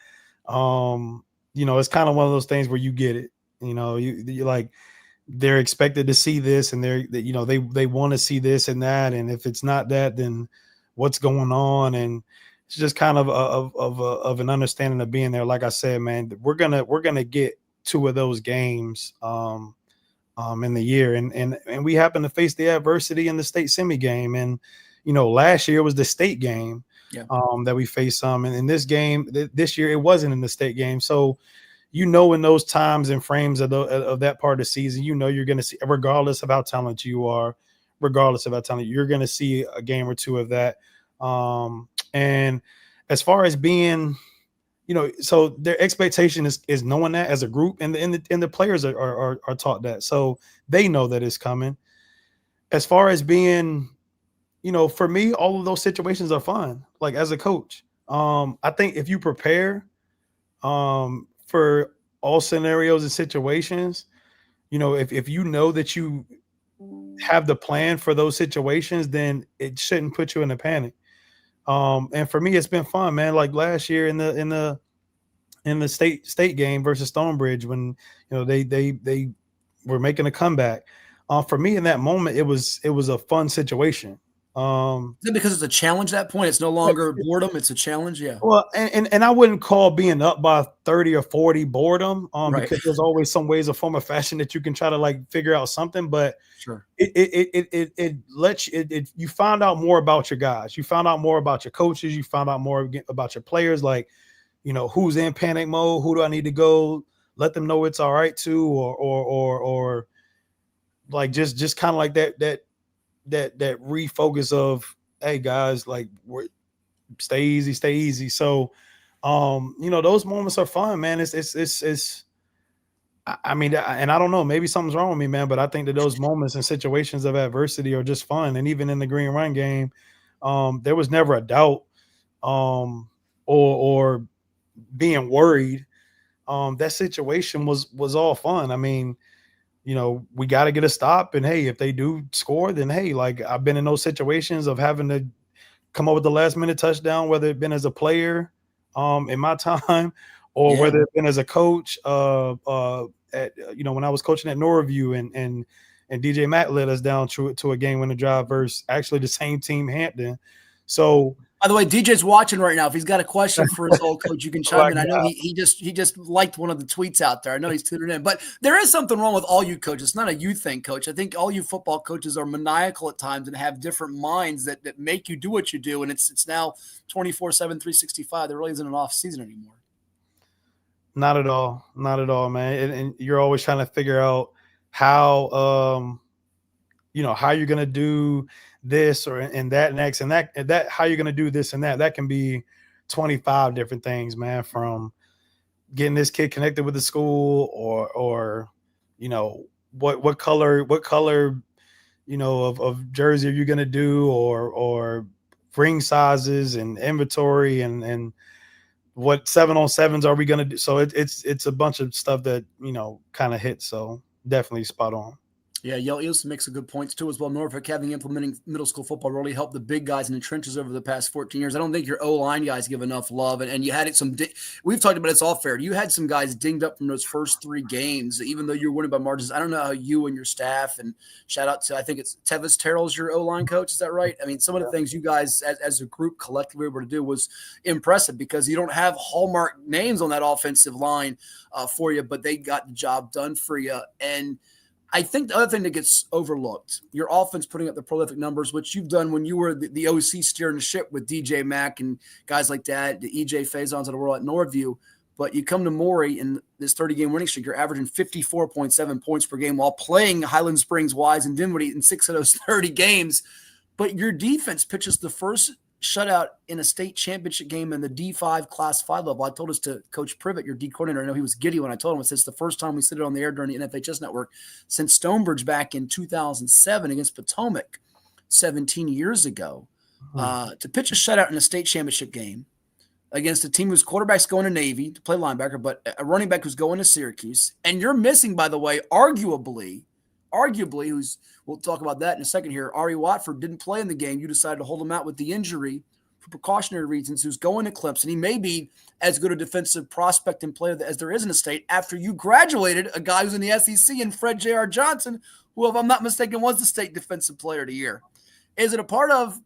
It's kind of one of those things where you get it, you like, they're expected to see this, and they want to see this and that. And if it's not that, then what's going on? And it's just kind of an understanding of being there. Like I said, man, we're gonna get two of those games in the year, and we happen to face the adversity in the state semi game. And last year was the state game, that we faced some, and in this game this year it wasn't in the state game. So in those times and frames of that part of the season, you're going to see, regardless of how talented you are, you're going to see a game or two of that. And as far as being, so their expectation is knowing that as a group, and the players are taught that, so they know that it's coming. As far as being, for me, all of those situations are fun. Like, as a coach, I think if you prepare, for all scenarios and situations, if you know that you have the plan for those situations, then it shouldn't put you in a panic. And for me, it's been fun, man. Like last year in the state game versus Stonebridge, when they were making a comeback. For me in that moment, it was a fun situation. Is it because it's a challenge at that point? It's no longer boredom, it's a challenge. Yeah. Well, and I wouldn't call being up by 30 or 40 boredom, Right. because there's always some ways of form of fashion that you can try to like figure out something, but Sure. it lets you find out more about your guys. You found out more about your coaches. You found out more about your players, like, who's in panic mode, who do I need to go let them know it's all right to, or like just kind of like that refocus of, hey guys, like stay easy. So those moments are fun, man. It's I mean, and I don't know, maybe something's wrong with me, man, but I think that those moments and situations of adversity are just fun. And even in the Green Run game, there was never a doubt or being worried. That situation was all fun. I mean, we got to get a stop, and hey, if they do score, then hey, like I've been in those situations of having to come up with the last minute touchdown, whether it been as a player in my time, or whether it been as a coach when I was coaching at Norview, and DJ Mack led us down to a game winning drive versus actually the same team, Hampton. So, by the way, DJ's watching right now. If he's got a question for his old coach, you can chime in. I know he just liked one of the tweets out there. I know he's tuning in. But there is something wrong with all you coaches. It's not a you thing, coach. I think all you football coaches are maniacal at times and have different minds that make you do what you do. And it's now 24/7, 365. There really isn't an off season anymore. Not at all, man. And you're always trying to figure out how how you're gonna do this or and that next, and that how you're gonna do this and that. That can be 25 different things, man. From getting this kid connected with the school, or what color of jersey are you gonna do, or ring sizes and inventory, and what 7-on-7s are we gonna do. So it's a bunch of stuff that kind of hits. So definitely spot on. Yeah, Yeltsin makes some good points too as well. Norfolk having implementing middle school football really helped the big guys in the trenches over the past 14 years. I don't think your O-line guys give enough love. And you had it we've talked about it's all fair. You had some guys dinged up from those first 3 games, even though you were winning by margins. I don't know how you and your staff, and shout out to, I think it's Tevis Terrell's your O-line coach. Is that right? I mean, some of the things you guys as a group collectively were able to do was impressive, because you don't have hallmark names on that offensive line for you, but they got the job done for you. And I think the other thing that gets overlooked, your offense putting up the prolific numbers, which you've done when you were the OC steering the ship with DJ Mack and guys like that, the EJ Faisons of the world at Norview. But you come to Maury in this 30-game winning streak, you're averaging 54.7 points per game while playing Highland Springs, Wise, and Dinwiddie in 6 of those 30 games. But your defense pitches the first shutout in a state championship game in the D5 Class 5 level. I told us to Coach Privet, your D coordinator. I know he was giddy when I told him. It's the first time we said it on the air during the NFHS network since Stonebridge back in 2007 against Potomac 17 years ago. To pitch a shutout in a state championship game against a team whose quarterback's going to Navy to play linebacker, but a running back who's going to Syracuse. And you're missing, by the way, arguably, we'll talk about that in a second here. Ari Watford didn't play in the game. You decided to hold him out with the injury for precautionary reasons, who's going to Clemson. He may be as good a defensive prospect and player as there is in the state after you graduated a guy who's in the SEC and Fred J.R. Johnson, who, if I'm not mistaken, was the state defensive player of the year. Is it a part of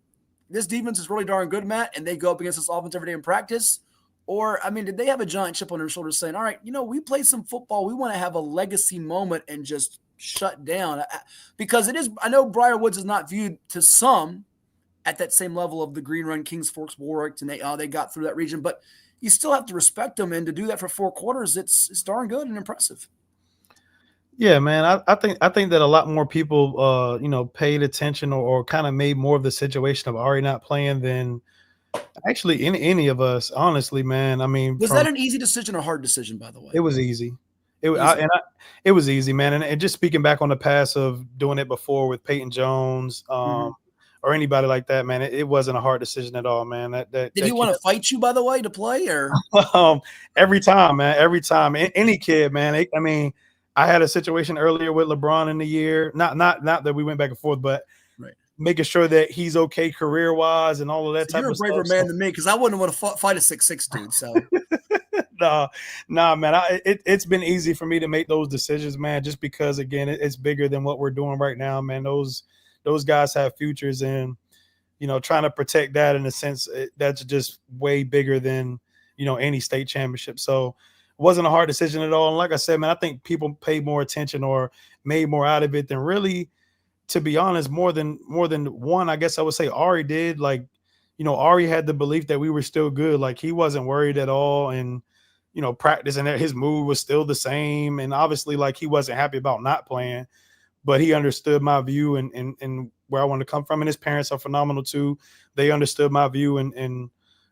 this defense is really darn good, Matt, and they go up against this offense every day in practice? Or, I mean, did they have a giant chip on their shoulders saying, all right, we play some football. We want to have a legacy moment and just shut down? Because it is, I know Briar Woods is not viewed to some at that same level of the Green Run, Kings Forks, Warwick, and they got through that region, but you still have to respect them, and to do that for 4 quarters, it's darn good and impressive. Yeah, man, I think that a lot more people paid attention or kind of made more of the situation of Ari not playing than actually any of us, honestly, man. I mean, was that an easy decision or hard decision, by the way? It was easy. It was easy, man. And just speaking back on the past of doing it before with Peyton Jones, or anybody like that, man, it wasn't a hard decision at all, man. Did he want to fight you, by the way, to play, or every time, man? Every time, any kid, man. I mean, I had a situation earlier with LeBron in the year. Not that we went back and forth, but making sure that he's okay career wise and all of that So type you're a of braver stuff. man than me because I wouldn't want to fight a 6'6" dude. So nah, man. It's been easy for me to make those decisions, man. Just because, again, it's bigger than what we're doing right now, man. Those guys have futures, and trying to protect that in a sense, that's just way bigger than any state championship. So it wasn't a hard decision at all. And like I said, man, I think people paid more attention or made more out of it than really, to be honest, more than one. I guess I would say Ari did. Like, Ari had the belief that we were still good. Like, he wasn't worried at all, and practice, and that his mood was still the same. And obviously, like, he wasn't happy about not playing, but he understood my view and where I want to come from. And his parents are phenomenal too. They understood my view and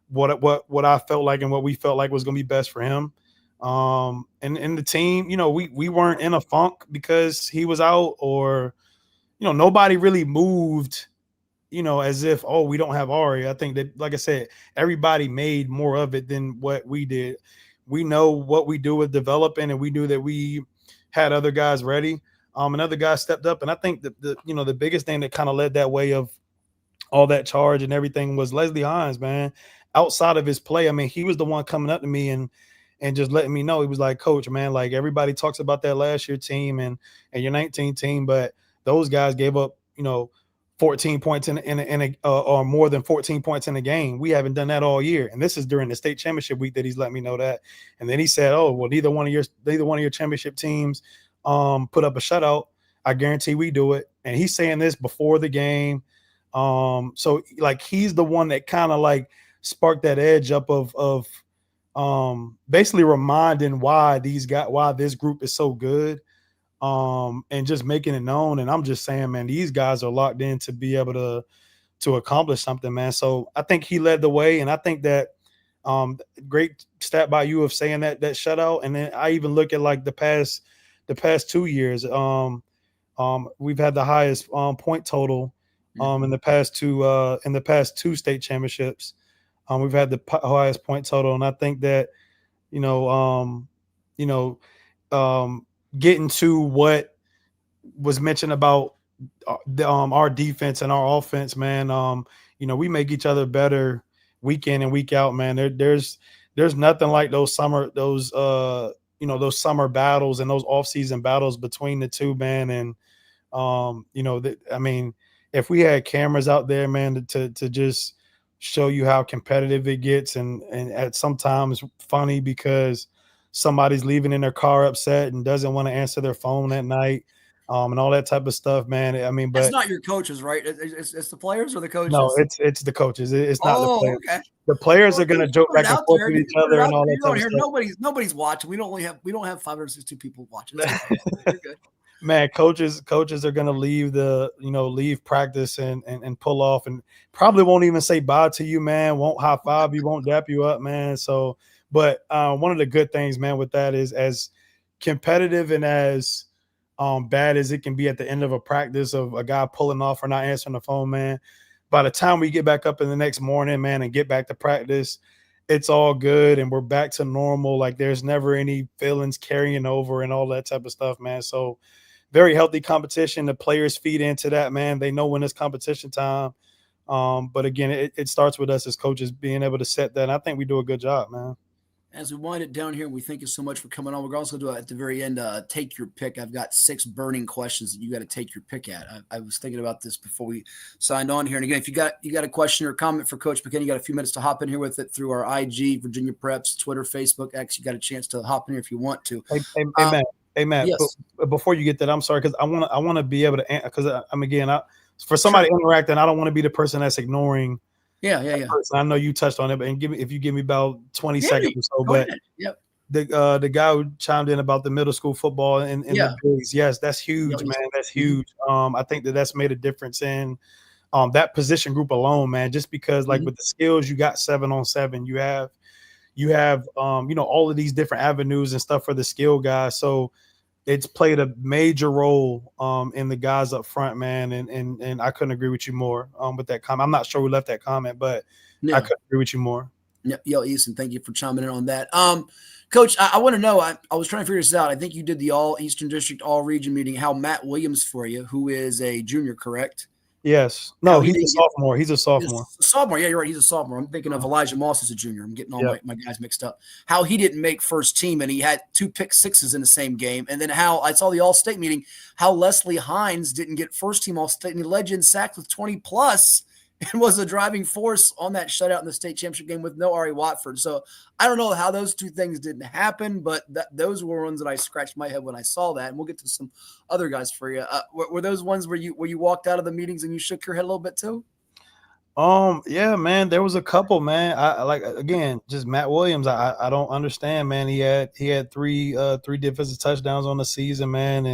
what I felt like and what we felt like was going to be best for him. And the team, we weren't in a funk because he was out, or nobody really moved, as if, oh, we don't have Ari. I think that, like I said, everybody made more of it than what we did. We know what we do with developing, and we knew that we had other guys ready. And other guys stepped up. And I think that the biggest thing that kind of led that way of all that charge and everything was Leslie Hines, man. Outside of his play, I mean, he was the one coming up to me and just letting me know. He was like, Coach, man, like, everybody talks about that last year team and your 19 team, but those guys gave up, 14 points or more than 14 points in a game. We haven't done that all year. And this is during the state championship week that he's let me know that. And then he said, oh, well, neither one of your championship teams put up a shutout. I guarantee we do it. And he's saying this before the game. So like, he's the one that kind of like sparked that edge up of basically reminding why this group is so good. And just making it known. And I'm just saying, man, these guys are locked in to be able to accomplish something, man. So I think he led the way. And I think that great stat by you of saying that shutout. And then I even look at like the past 2 years. We've had the highest point total in the past two state championships. We've had the highest point total. And I think that, getting to what was mentioned about our defense and our offense, man. We make each other better week in and week out, man. There's nothing like those summer battles and those off-season battles between the two, man. And I mean, if we had cameras out there, man, to just show you how competitive it gets, and at sometimes funny because somebody's leaving in their car upset and doesn't want to answer their phone at night, and all that type of stuff, man. I mean, but it's not your coaches, right? It's the players or the coaches? No, it's the coaches. It's not the players. Okay. The players are going to joke back and forth with each other and all that type of stuff. Nobody's watching. We don't have 560 people watching. You're good. Man, coaches are going to leave practice and pull off, and probably won't even say bye to you, man. Won't high five you, won't dap you up, man. So, but one of the good things, man, with that is, as competitive and as bad as it can be at the end of a practice of a guy pulling off or not answering the phone, man, by the time we get back up in the next morning, man, and get back to practice, it's all good and we're back to normal. Like, there's never any feelings carrying over and all that type of stuff, man. So very healthy competition. The players feed into that, man. They know when it's competition time. But again, it starts with us as coaches being able to set that. And I think we do a good job, man. As we wind it down here, we thank you so much for coming on. We're also going to do at the very end, take your pick. I've got 6 burning questions that you got to take your pick at. I was thinking about this before we signed on here. And again, if you got a question or comment for Coach McCain, you got a few minutes to hop in here with it through our IG, Virginia Preps, Twitter, Facebook, X. You got a chance to hop in here if you want to. Hey, Matt. Yes. But before you get that, I'm sorry, because I want to be able to, because for somebody interacting, I don't want to be the person that's ignoring. Yeah. I know you touched on it, but if you give me about 20 seconds or so. But yep. The guy who chimed in about the middle school football and the bigs, yes, that's huge, man. That's huge. I think that's made a difference in that position group alone, man. Just because, like, with the skills, you got 7-on-7, you have all of these different avenues and stuff for the skill guys. So it's played a major role in the guys up front, man. And I couldn't agree with you more with that comment. I'm not sure who left that comment, but I couldn't agree with you more. Yo, Easton, thank you for chiming in on that. Coach, I want to know, I was trying to figure this out. I think you did the All Eastern District All Region meeting, how Matt Williams for you, who is a junior, correct? Yes. How No, he he's a didn't get sophomore. He's a sophomore. He's a sophomore. Yeah, you're right. He's a sophomore. I'm thinking of Uh-huh. Elijah Moss as a junior. I'm getting all Yep. my guys mixed up. How he didn't make first team and he had 2 pick sixes in the same game. And then how I saw the All State meeting, how Leslie Hines didn't get first team All State and he led you in sacks with 20 plus and was a driving force on that shutout in the state championship game with no Ari Watford. So I don't know how those two things didn't happen, but those were ones that I scratched my head when I saw that. And we'll get to some other guys for you. Were those ones where you walked out of the meetings and you shook your head a little bit too? Yeah, man, there was a couple, man. I like again, just Matt Williams. I don't understand, man. He had three defensive touchdowns on the season, man, He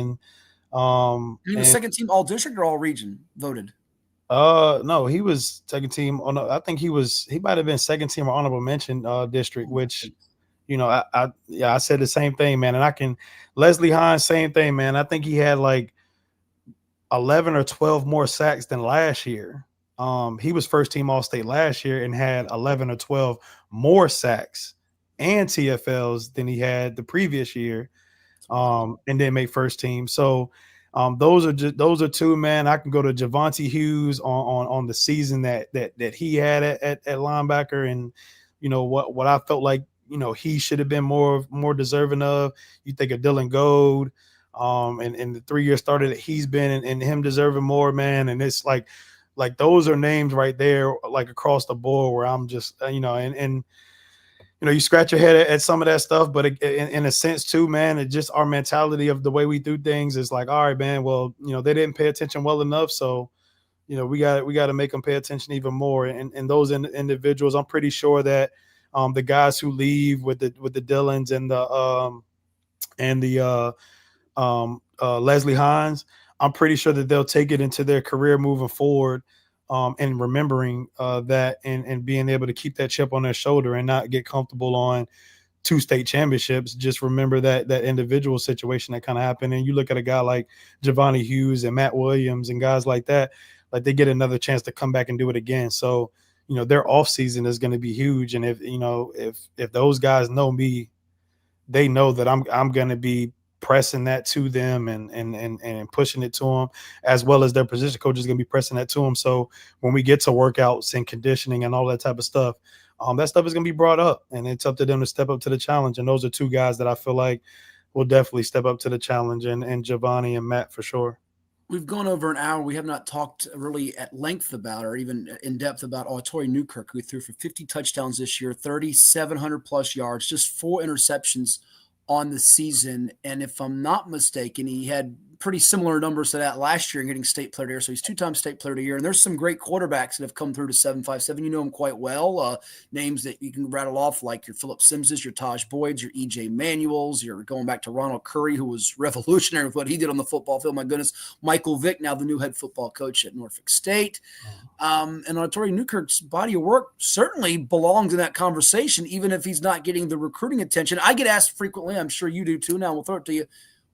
was and second team all district or all region voted. no, he was second team on. I think he might have been second team or honorable mention district, Oh my which goodness. I said the same thing, man. And I can Leslie Hines, same thing, man. I think he had like 11 or 12 more sacks than last year. He was first team All State last year and had 11 or 12 more sacks and TFLs than he had the previous year, That's wild. and then make first team. So those are two, man. I can go to Javante Hughes on the season that he had at linebacker, and what I felt like he should have been more deserving of. You think of Dylan Gold, and the 3 year starter that he's been, and him deserving more, man. And it's like those are names right there, like across the board, where I'm just and you scratch your head at some of that stuff, but in a sense too, man, it just our mentality of the way we do things is like, all right, man, well, they didn't pay attention well enough, so we got to make them pay attention even more. And those individuals, I'm pretty sure that the guys who leave with the Dylans and the Leslie Hines, I'm pretty sure that they'll take it into their career moving forward, and remembering that, and being able to keep that chip on their shoulder and not get comfortable on two state championships. Just remember that individual situation that kind of happened. And you look at a guy like Javante Hughes and Matt Williams and guys like that, like they get another chance to come back and do it again. So their off season is going to be huge. And if those guys know me, they know that I'm going to be pressing that to them, and pushing it to them, as well as their position coach is going to be pressing that to them. So when we get to workouts and conditioning and all that type of stuff, that stuff is going to be brought up, and it's up to them to step up to the challenge. And those are two guys that I feel like will definitely step up to the challenge, and Giovanni and Matt for sure. We've gone over an hour. We have not talked really at length about or even in depth about Tori Newkirk, who threw for 50 touchdowns this year, 3,700 plus yards, just 4 interceptions on the season. And if I'm not mistaken, he had pretty similar numbers to that last year in getting state player of the year. So he's 2 times state player of the year. And there's some great quarterbacks that have come through to 757. You know him quite well. Names that you can rattle off like your Philip Simses, your Taj Boyds, your EJ Manuels. You're going back to Ronald Curry, who was revolutionary with what he did on the football field. My goodness. Michael Vick, now the new head football coach at Norfolk State. And Tori Newkirk's body of work certainly belongs in that conversation, even if he's not getting the recruiting attention. I get asked frequently, I'm sure you do too. Now we'll throw it to you.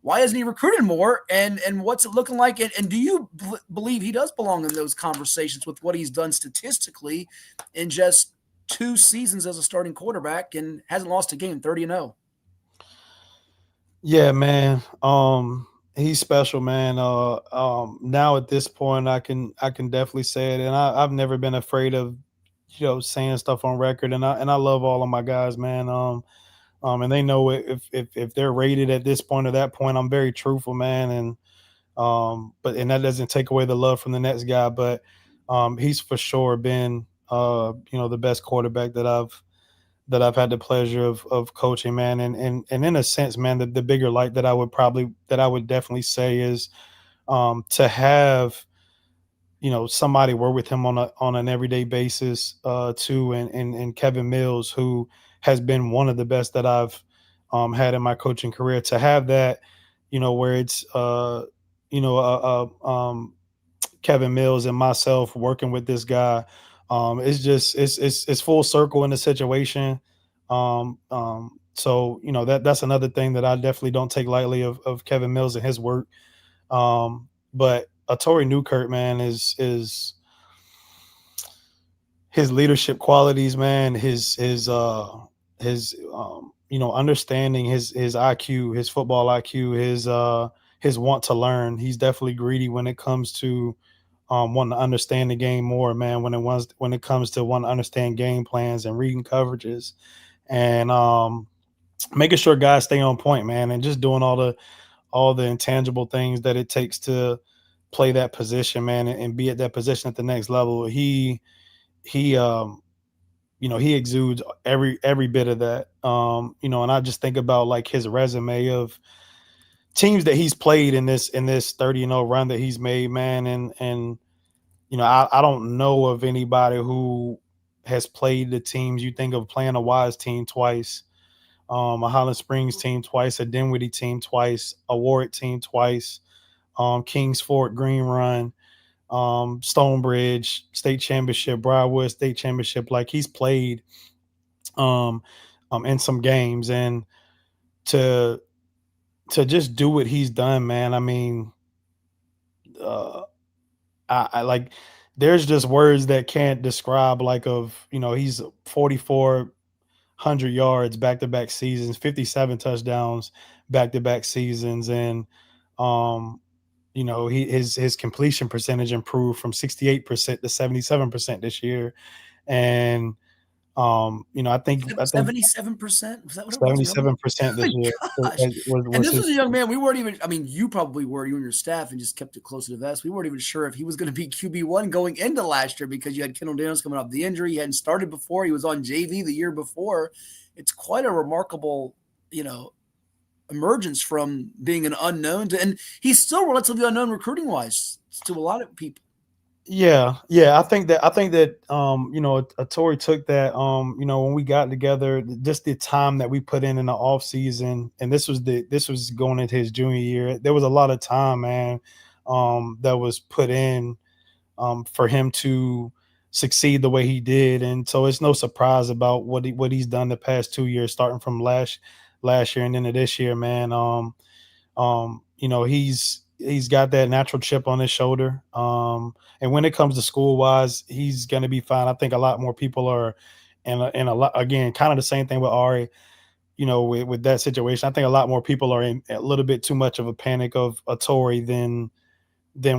Why isn't he recruited more? And what's it looking like? And do you believe he does belong in those conversations with what he's done statistically in just 2 seasons as a starting quarterback and hasn't lost a game, 30-0? Yeah, man. He's special, man. Now at this point, I can definitely say it, and I've never been afraid of saying stuff on record, and I love all of my guys, man. And they know if they're rated at this point or that point, I'm very truthful, man. And that doesn't take away the love from the next guy, but he's for sure been the best quarterback that I've had the pleasure of coaching, man. And in a sense, man, the bigger light that I would definitely say is to have somebody work with him on an everyday basis too, and Kevin Mills, who has been one of the best that I've had in my coaching career. To have that, where it's you know Kevin Mills and myself working with this guy, it's just it's full circle in the situation. So that's another thing that I definitely don't take lightly of Kevin Mills and his work. But Tori Newkirk, man, is his leadership qualities, man, his understanding, his IQ, his football IQ, his want to learn. He's definitely greedy when it comes to wanting to understand the game more, man. When it comes to wanting to understand game plans and reading coverages, and making sure guys stay on point, man, and just doing all the intangible things that it takes to play that position, man, and be at that position at the next level. He he exudes every bit of that. And I just think about like his resume of teams that he's played in this 30-0 run that he's made, man, and I don't know of anybody who has played the teams. You think of playing a Wise team twice, a Highland Springs team twice, a Dinwiddie team twice, a Warwick team twice, Kings Fort Green Run, Stonebridge State Championship, Briar Woods State Championship. Like he's played um, in some games, and to just do what he's done, man. I mean, uh, I like. There's just words that can't describe. Like he's 4,400 yards back to back seasons, 57 touchdowns back to back seasons, and um, his completion percentage improved from 68% to 77% this year, and I think 77%? Was that what it was, really? 77% this My year gosh. And was this his. was a young man, we weren't even, I mean, you probably were, you and your staff, and just kept it close to the vest. We weren't even sure if he was going to be QB1 going into last year because you had Kendall Daniels coming off the injury. He hadn't started before. He was on JV the year before. It's quite a remarkable, emergence from being an unknown and he's still relatively unknown recruiting wise to a lot of people. Yeah. I think that Tori took that when we got together, just the time that we put in the off season, and this was going into his junior year. There was a lot of time, man, that was put in for him to succeed the way he did, and so it's no surprise about what he's done the past 2 years, starting from last year and then to this year, man. He's got that natural chip on his shoulder. And when it comes to school wise, he's going to be fine. I think a lot more people are, and a lot, again, kind of the same thing with Ari, with that situation. I think a lot more people are in a little bit too much of a panic of a Tory than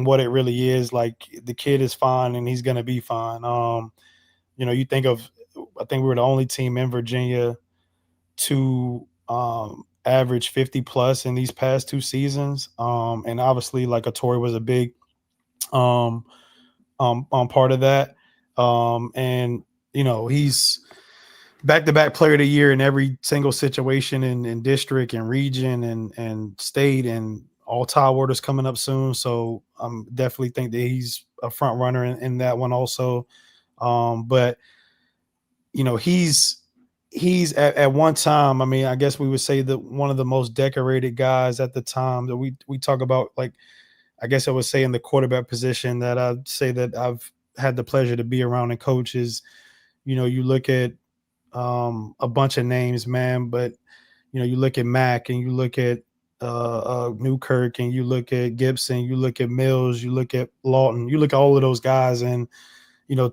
what it really is. Like the kid is fine and he's going to be fine. You think of, I think we were the only team in Virginia to average 50 plus in these past two seasons. And obviously, like Tory was a big um, part of that. And he's back to back player of the year in every single situation in district and region and state, and all tie orders coming up soon. So definitely think that he's a front runner in that one also. But he's at one time, I mean, I guess we would say that one of the most decorated guys at the time that we talk about. Like, I guess I would say in the quarterback position, that I'd say that I've had the pleasure to be around and coaches. You look at a bunch of names, man, but you look at Mack and you look at Newkirk and you look at Gibson, you look at Mills, you look at Lawton, you look at all of those guys, and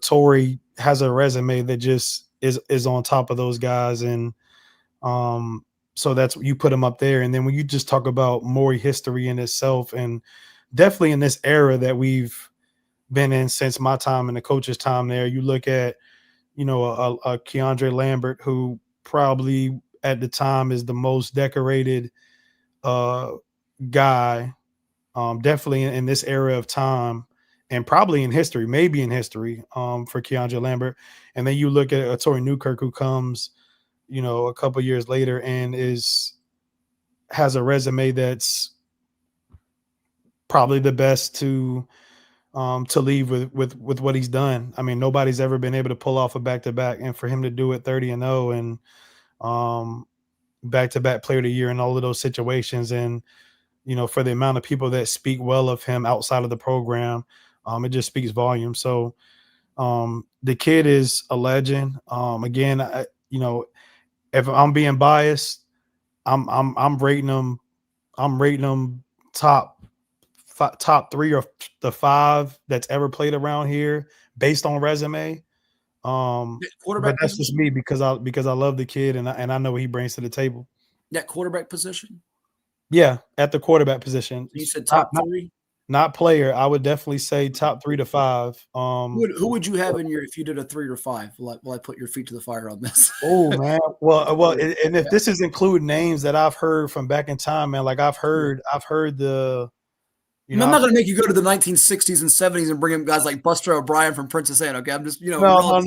Tory has a resume that just is on top of those guys, and so that's, you put him up there. And then when you just talk about Maury history in itself, and definitely in this era that we've been in since my time and the coach's time there, you look at a Keandre Lambert, who probably at the time is the most decorated guy, definitely in this era of time, and probably in history, maybe in history, for Keandre Lambert. And then you look at Tory Newkirk, who comes, a couple years later and has a resume that's probably the best to leave with what he's done. I mean, nobody's ever been able to pull off a back-to-back, and for him to do it 30-0 and back-to-back player of the year in all of those situations, and for the amount of people that speak well of him outside of the program, it just speaks volumes. So the kid is a legend. Again, if I'm being biased, I'm rating him. I'm rating him top three or the five that's ever played around here based on resume. But Quarterback that's just position? me because I love the kid, and I know what he brings to the table. That quarterback position? Yeah, at the quarterback position. You said Not, top not, three? not player. I would definitely say top 3 to 5. Who would you have in your if you did a 3 or 5? Will I put your feet to the fire on this? Oh man, and if this is include names that I've heard from back in time, man, like I've heard the, I'm not going to make you go to the 1960s and 70s and bring in guys like Buster O'Brien from Princess Anne. Okay, I'm just no.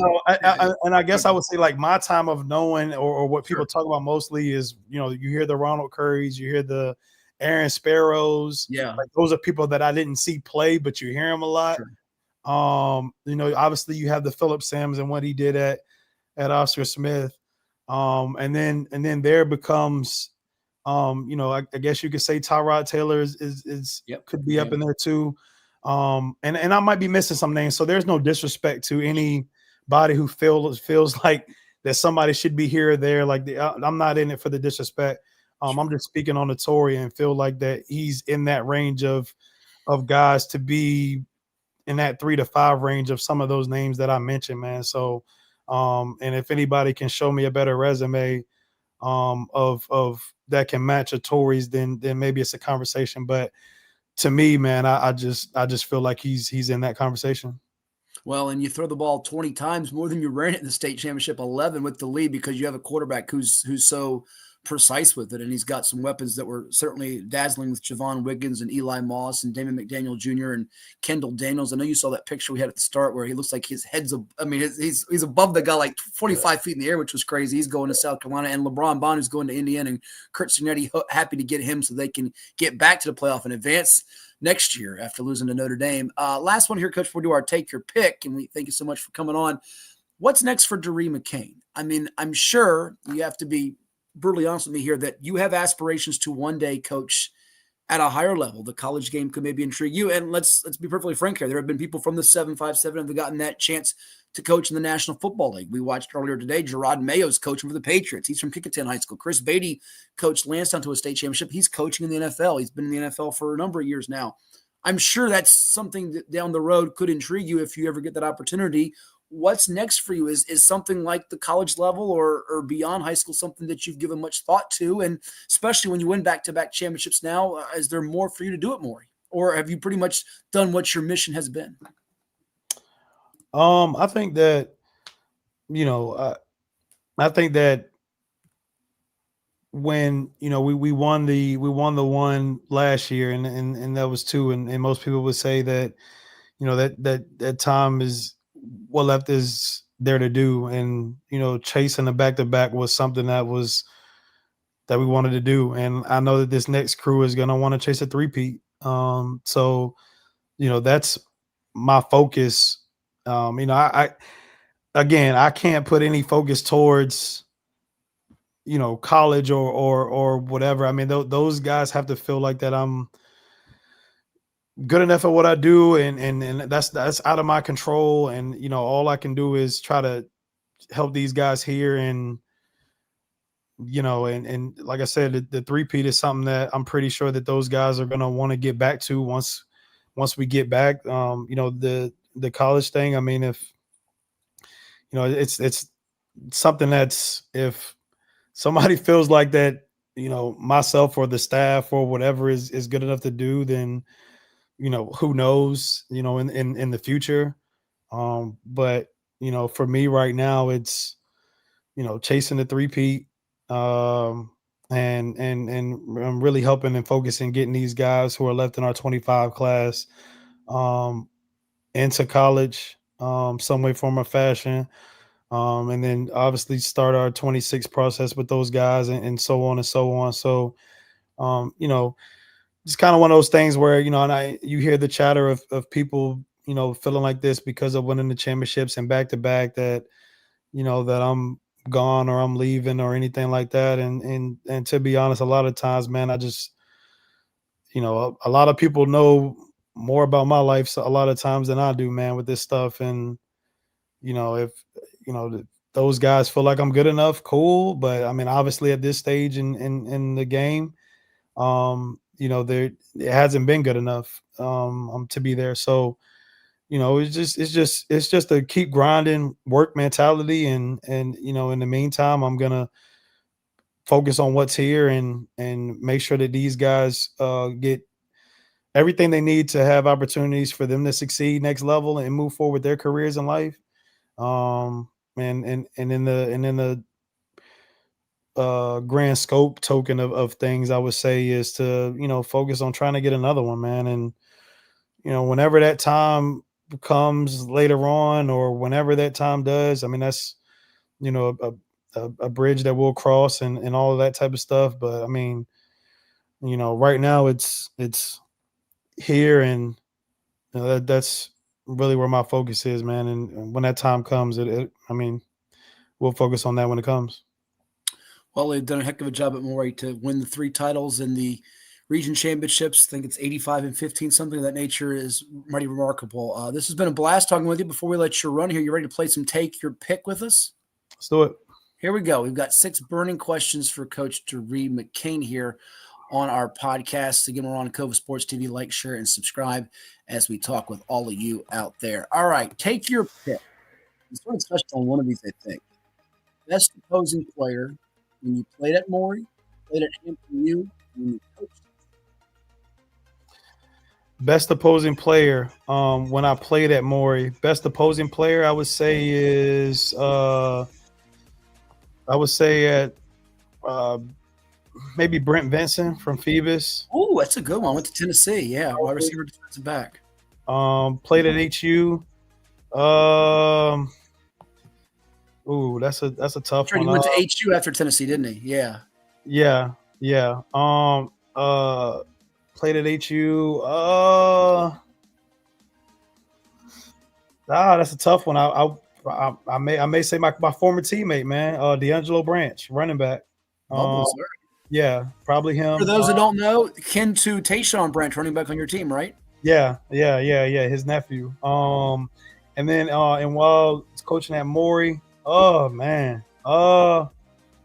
And I guess I would say like my time of knowing or what people talk about mostly is you hear the Ronald Currys, you hear the Aaron Sparrows. Yeah, like those are people that I didn't see play, but you hear them a lot. Sure. Obviously you have the Philip Sims and what he did at Oscar Smith. And then there becomes, I guess you could say Tyrod Taylor could be up in there too. And I might be missing some names. So there's no disrespect to anybody who feels like that somebody should be here or there. Like I'm not in it for the disrespect. I'm just speaking on the Tory and feel like that he's in that range of guys to be in that 3 to 5 range of some of those names that I mentioned, man. So, and if anybody can show me a better resume of that can match a Tory's, then maybe it's a conversation. But to me, man, I just feel like he's in that conversation. Well, and you throw the ball 20 times more than you ran it in the state championship 11 with the lead because you have a quarterback who's so precise with it, and he's got some weapons that were certainly dazzling with Javon Wiggins and Eli Moss and Damon McDaniel Jr. and Kendall Daniels. I know you saw that picture we had at the start where he looks like his head's he's above the guy like 45 feet in the air, which was crazy. He's going to South Carolina, and LeBron Bond is going to Indiana, and Kurt Cinetti happy to get him so they can get back to the playoff and advance next year after losing to Notre Dame. Last one here, Coach, before we do our take your pick, and we thank you so much for coming on. What's next for Dyrri McCain? I mean, I'm sure you have to be brutally honest with me here that you have aspirations to one day coach at a higher level. The college game could maybe intrigue you. And let's be perfectly frank here. There have been people from the 757 that have gotten that chance to coach in the National Football League. We watched earlier today, Gerard Mayo's coaching for the Patriots. He's from Kickinton High School. Chris Beatty coached Lansdowne to a state championship. He's coaching in the NFL. He's been in the NFL for a number of years now. I'm sure that's something that down the road could intrigue you if you ever get that opportunity. What's next for you? Is something like the college level or beyond high school something that you've given much thought to? And especially when you win back-to-back championships now, is there more for you to do at Maury? Or have you pretty much done what your mission has been? I think that, I think that when, we won the one last year and that was 2. And most people would say that, that time is what left is there to do. And, chasing the back-to-back was something that we wanted to do. And I know that this next crew is going to want to chase a three-peat. So, that's my focus. I can't put any focus towards, college or whatever. I mean, those guys have to feel like that I'm good enough at what I do, and that's out of my control. And all I can do is try to help these guys here. And and like I said, the three-peat is something that I'm pretty sure that those guys are going to want to get back to once we get back. The college thing. I mean, if it's something that's, if somebody feels like that, myself or the staff or whatever is good enough to do, then who knows, in the future. But, for me right now, it's, chasing the three-peat, and I'm really helping and focusing, getting these guys who are left in our 25 class, into college, some way, form, or fashion. And then obviously start our 26 process with those guys and so on and so on. So, it's kind of one of those things where, and you hear the chatter of people, feeling like this because of winning the championships and back-to-back that, that I'm gone or I'm leaving or anything like that. And to be honest, a lot of times, man, I just, a lot of people know more about my life a lot of times than I do, man, with this stuff. And, if, those guys feel like I'm good enough, cool. But I mean, obviously at this stage in the game, it hasn't been good enough to be there. So, it's just a keep grinding work mentality. And, in the meantime, I'm going to focus on what's here and make sure that these guys get everything they need to have opportunities for them to succeed next level and move forward their careers in life. And in the grand scope token of things, I would say is to, focus on trying to get another one, man. And, whenever that time comes later on, or whenever that time does, I mean, that's, a bridge that we'll cross, and all of that type of stuff. But I mean, right now it's here, and that's really where my focus is, man. And when that time comes, I mean, we'll focus on that when it comes. Well, they've done a heck of a job at Maury to win the 3 titles in the region championships. I think it's 85-15, something of that nature is mighty remarkable. This has been a blast talking with you. Before we let you run here, you ready to play some Take Your Pick with us? Let's do it. Here we go. We've got 6 burning questions for Coach Dyrri McCain here on our podcast. Again, we're on Cova Sports TV. Like, share, and subscribe as we talk with all of you out there. All right, take your pick. We sort of touched on one of these, I think. Best opposing player when you played at Maury, played at Hampton U, when you coached. Best opposing player. When I played at Maury, best opposing player I would say is at maybe Brent Vinson from Phoebus. Oh, that's a good one. Went to Tennessee. Yeah, wide receiver, defensive back. Played at HU. Ooh, that's a tough Sure, one. he went to HU after Tennessee, didn't he? Yeah. Yeah. Played at HU. That's a tough one. I may say my former teammate, man, D'Angelo Branch, running back. Yeah, probably him. For those that don't know, kin to Tayshawn Branch, running back on your team, right? Yeah, his nephew. And then and while coaching at Maury, oh man,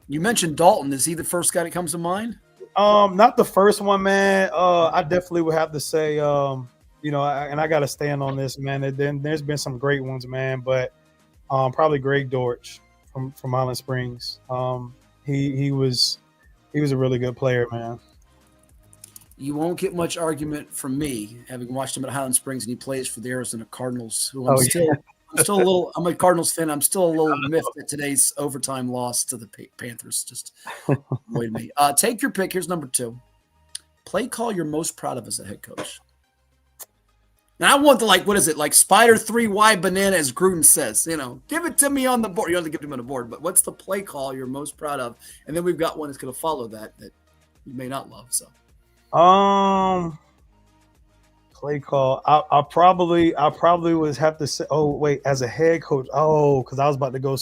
you mentioned Dalton. Is he the first guy that comes to mind? Not the first one, man. I definitely would have to say, and I got to stand on this, man. Then there's been some great ones, man, but probably Greg Dortch from Highland Springs. He was a really good player, man. You won't get much argument from me, having watched him at Highland Springs, and he plays for the Arizona Cardinals, who I'm still a little. I'm a Cardinals fan. I'm still a little miffed at today's overtime loss to the Panthers. Just annoyed me. Take your pick. Here's number 2. Play call you're most proud of as a head coach. Now I want the what is it, Spider 3Y banana, as Gruden says. Give it to me on the board. You don't have to give it to him on the board, but what's the play call you're most proud of? And then we've got one that's going to follow that you may not love. So. Play call. I probably would have to say. Oh wait, as a head coach. Oh, because I was about to go.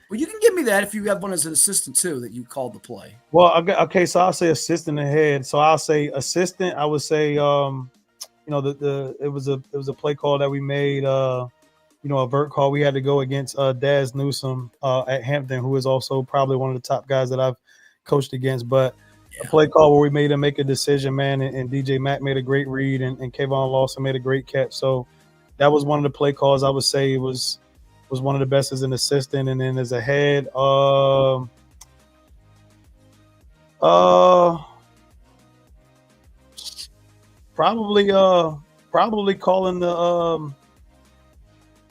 Well, you can give me that if you have one as an assistant too that you called the play. Well, okay. So I'll say assistant and head. So I'll say assistant. I would say it was a play call that we made. A vert call. We had to go against Daz Newsome at Hampton, who is also probably one of the top guys that I've coached against, but. A play call where we made him make a decision, man, and DJ Mack made a great read, and Kayvon Lawson made a great catch. So that was one of the play calls I would say was one of the best as an assistant, and then as a head, probably calling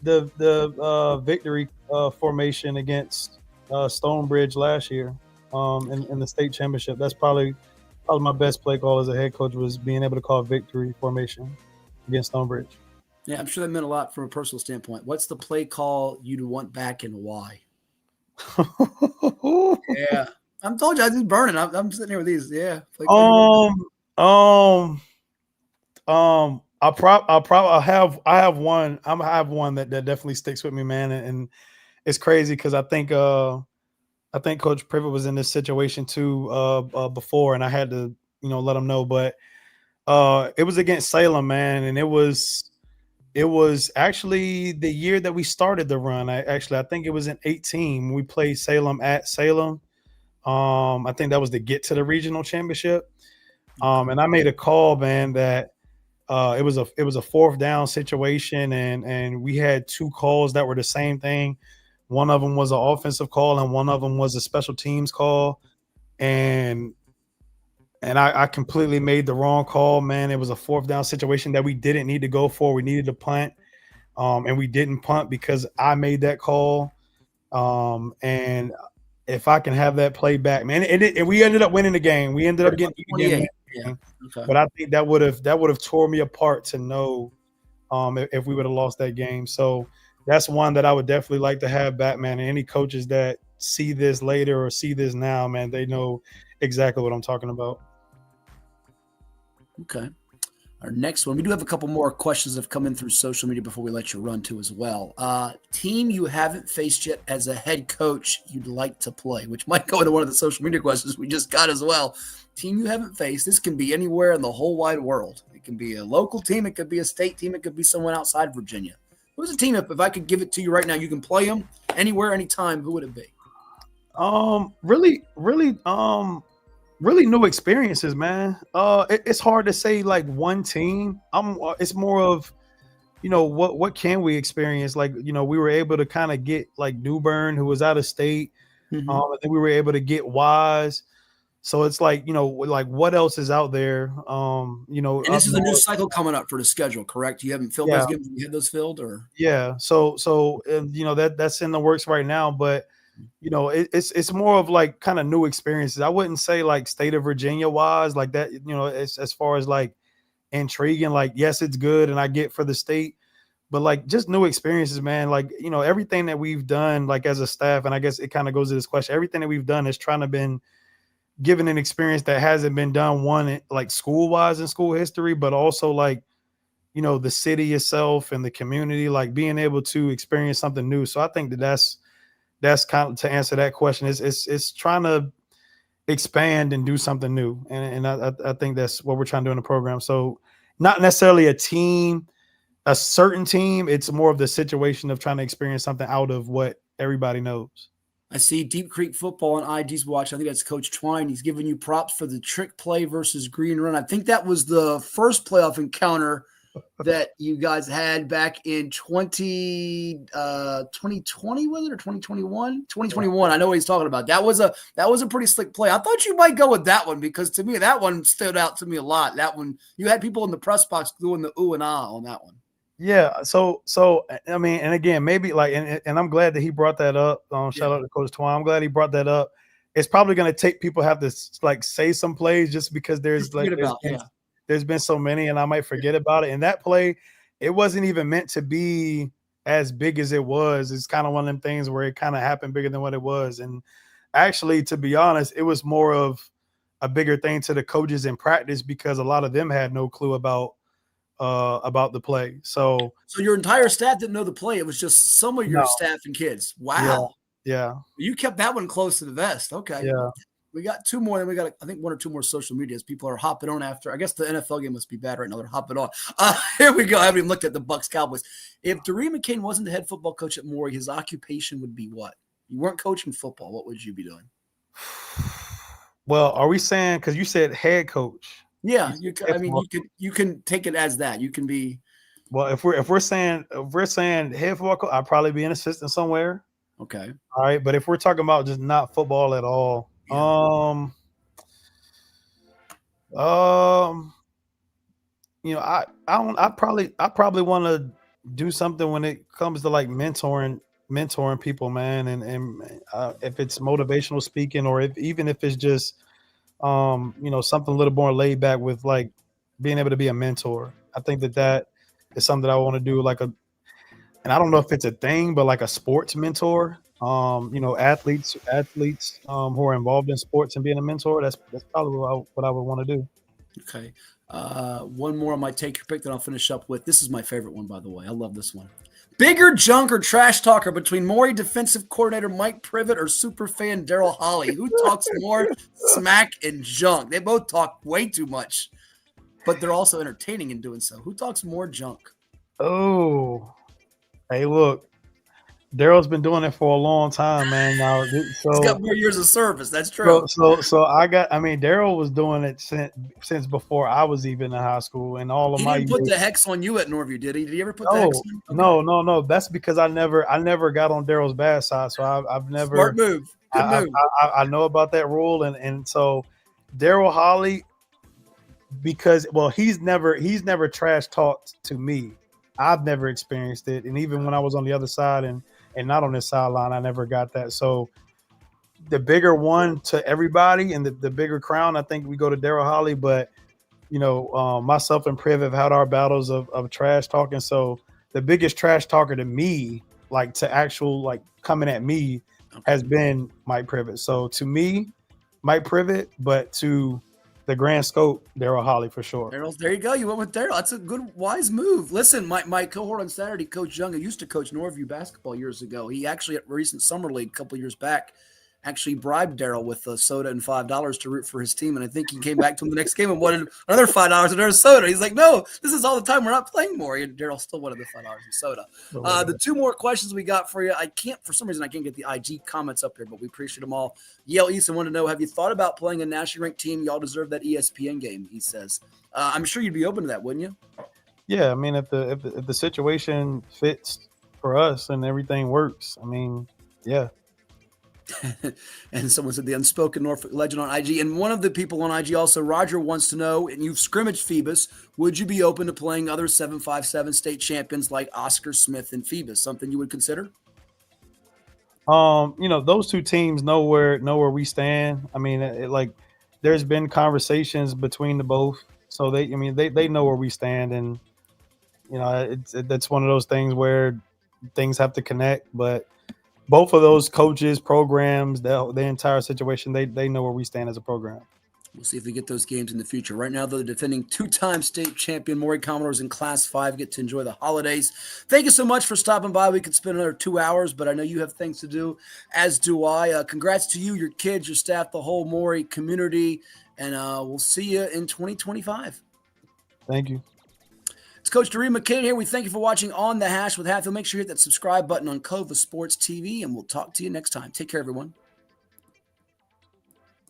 the victory formation against Stonebridge last year. In the state championship. That's probably my best play call as a head coach, was being able to call victory formation against Stonebridge. Yeah, I'm sure that meant a lot from a personal standpoint. What's the play call you'd want back and why? Yeah, I'm told you I just burning. I'm sitting here with these. Yeah. I have one. I have one that definitely sticks with me, man, and it's crazy because I think Coach Privet was in this situation too before, and I had to, let him know. But it was against Salem, man, and it was actually the year that we started the run. I think it was in 2018 when we played Salem at Salem. I think that was to get to the regional championship. And I made a call, man, that it was a 4th down situation, and we had 2 calls that were the same thing. One of them was an offensive call, and one of them was a special teams call. And and I completely made the wrong call, man. It was a 4th down situation that we didn't need to go for. We needed to punt, and we didn't punt because I made that call. And if I can have that play back, man, and we ended up winning the game. We ended up getting the game. Yeah. Okay. But I think that would have tore me apart to know if we would have lost that game. So that's one that I would definitely like to have back, man. And any coaches that see this later or see this now, man, they know exactly what I'm talking about. Okay. Our next one, we do have a couple more questions that have come in through social media before we let you run to as well. Team you haven't faced yet as a head coach you'd like to play, which might go into one of the social media questions we just got as well. Team you haven't faced. This can be anywhere in the whole wide world. It can be a local team. It could be a state team. It could be someone outside Virginia. Who's a team, if I could give it to you right now, you can play them anywhere, anytime, who would it be? Really new experiences, man. It's hard to say like one team. It's more of, what can we experience? Like, we were able to kind of get like New Bern, who was out of state. Mm-hmm. I think we were able to get Wise. So it's like, like what else is out there? And this is a new cycle coming up for the schedule, correct? You haven't filled those games. You had those filled, or So that's in the works right now, but. It's more of like kind of new experiences. I wouldn't say like state of Virginia wise like that, it's as far as like intriguing, like, yes, it's good and I get for the state, but like just new experiences, man. Like, everything that we've done, like as a staff, and I guess it kind of goes to this question, everything that we've done is trying to been given an experience that hasn't been done, one, like school wise in school history, but also like, the city itself and the community, like being able to experience something new. So I think that's kind of, to answer that question, it's trying to expand and do something new. And I think that's what we're trying to do in the program. So not necessarily a certain team. It's more of the situation of trying to experience something out of what everybody knows. I see Deep Creek Football on IG's watch. I think that's Coach Twine. He's giving you props for the trick play versus green run. I think that was the first playoff encounter that you guys had back in 2020, was it, or 2021? 2021. I know what he's talking about. That was a pretty slick play. I thought you might go with that one because to me that one stood out to me a lot. That one, you had people in the press box doing the ooh and ah on that one. Yeah. So I mean, and again, maybe like, and I'm glad that he brought that up. Shout out to Coach Twine. I'm glad he brought that up. It's probably going to take people have to like say some plays just because there's been so many and I might forget about it. And that play, it wasn't even meant to be as big as it was. It's kind of one of them things where it kind of happened bigger than what it was. And actually, to be honest, it was more of a bigger thing to the coaches in practice because a lot of them had no clue about the play. So your entire staff didn't know the play. It was just some of your staff and kids. Wow. Yeah. You kept that one close to the vest. Okay. Yeah. We got two more, and we got, I think, one or two more social medias. People are hopping on after. I guess the NFL game must be bad right now. They're hopping on. Here we go. I haven't even looked at the Bucks Cowboys. If Dyrri McCain wasn't the head football coach at Maury, his occupation would be what? You weren't coaching football. What would you be doing? Well, are we saying, because you said head coach? Yeah, you can take it as that. You can be. Well, if we're saying head football coach, I'd probably be an assistant somewhere. Okay. All right, but if we're talking about just not football at all, I probably want to do something when it comes to like mentoring people, man, and if it's motivational speaking or even if it's just something a little more laid back with like being able to be a mentor. I think that is something that I want to do, and I don't know if it's a thing, but like a sports mentor. Athletes who are involved in sports and being a mentor. That's probably what I would want to do. Okay. One more on my take your pick that I'll finish up with. This is my favorite one, by the way. I love this one. Bigger junk or trash talker between Maury defensive coordinator Mike Privet or super fan Daryl Holly? Who talks more smack and junk? They both talk way too much, but they're also entertaining in doing so. Who talks more junk? Oh, hey, look. Daryl's been doing it for a long time, man. Now, so he's got more years of service. That's true. So Daryl was doing it since before I was even in high school, and all of my. He didn't put the hex on you at Norview, did he? Did he ever put the hex on? Okay. No. That's because I never got on Daryl's bad side, so I've never. Smart move. Good move. I know about that rule, and so Daryl Holly, because he's never trash talked to me. I've never experienced it, and even when I was on the other side and not on this sideline, I never got that. So the bigger one to everybody and the bigger crown, I think we go to Daryl Holly. But myself and Priv have had our battles of trash talking. So the biggest trash talker to me, like to actual like coming at me, has been Mike Privet. So to me, Mike Privet, but to the grand scope, Daryl Holly for sure. Daryl, there you go. You went with Daryl. That's a good, wise move. Listen, my cohort on Saturday, Coach Young, who used to coach Northview basketball years ago, he actually at recent summer league a couple of years back actually bribed Daryl with a soda and $5 to root for his team. And I think he came back to him the next game and wanted another $5 and another soda. He's like, no, this is all the time. We're not playing more. And Daryl still wanted the $5 and soda. The two more questions we got for you. For some reason, I can't get the IG comments up here, but we appreciate them all. Yale Easton wanted to know, have you thought about playing a nationally ranked team? Y'all deserve that ESPN game, he says. I'm sure you'd be open to that, wouldn't you? Yeah. I mean, if the situation fits for us and everything works, I mean, yeah. And someone said the unspoken Norfolk legend on IG. And one of the people on IG also, Roger, wants to know, and you've scrimmaged Phoebus, would you be open to playing other 757 state champions like Oscar Smith and Phoebus? Something you would consider? Those two teams know where we stand. I mean, there's been conversations between the both, so they know where we stand, and that's one of those things where things have to connect, but both of those coaches, programs, the entire situation, they know where we stand as a program. We'll see if we get those games in the future. Right now, though, the defending two-time state champion Maury Commodores in Class 5 get to enjoy the holidays. Thank you so much for stopping by. We could spend another 2 hours, but I know you have things to do, as do I. Congrats to you, your kids, your staff, the whole Maury community, and we'll see you in 2025. Thank you. It's Coach Dyrri McCain here. We thank you for watching On the Hash with Hatfield. Make sure you hit that subscribe button on Cova Sports TV, and we'll talk to you next time. Take care, everyone.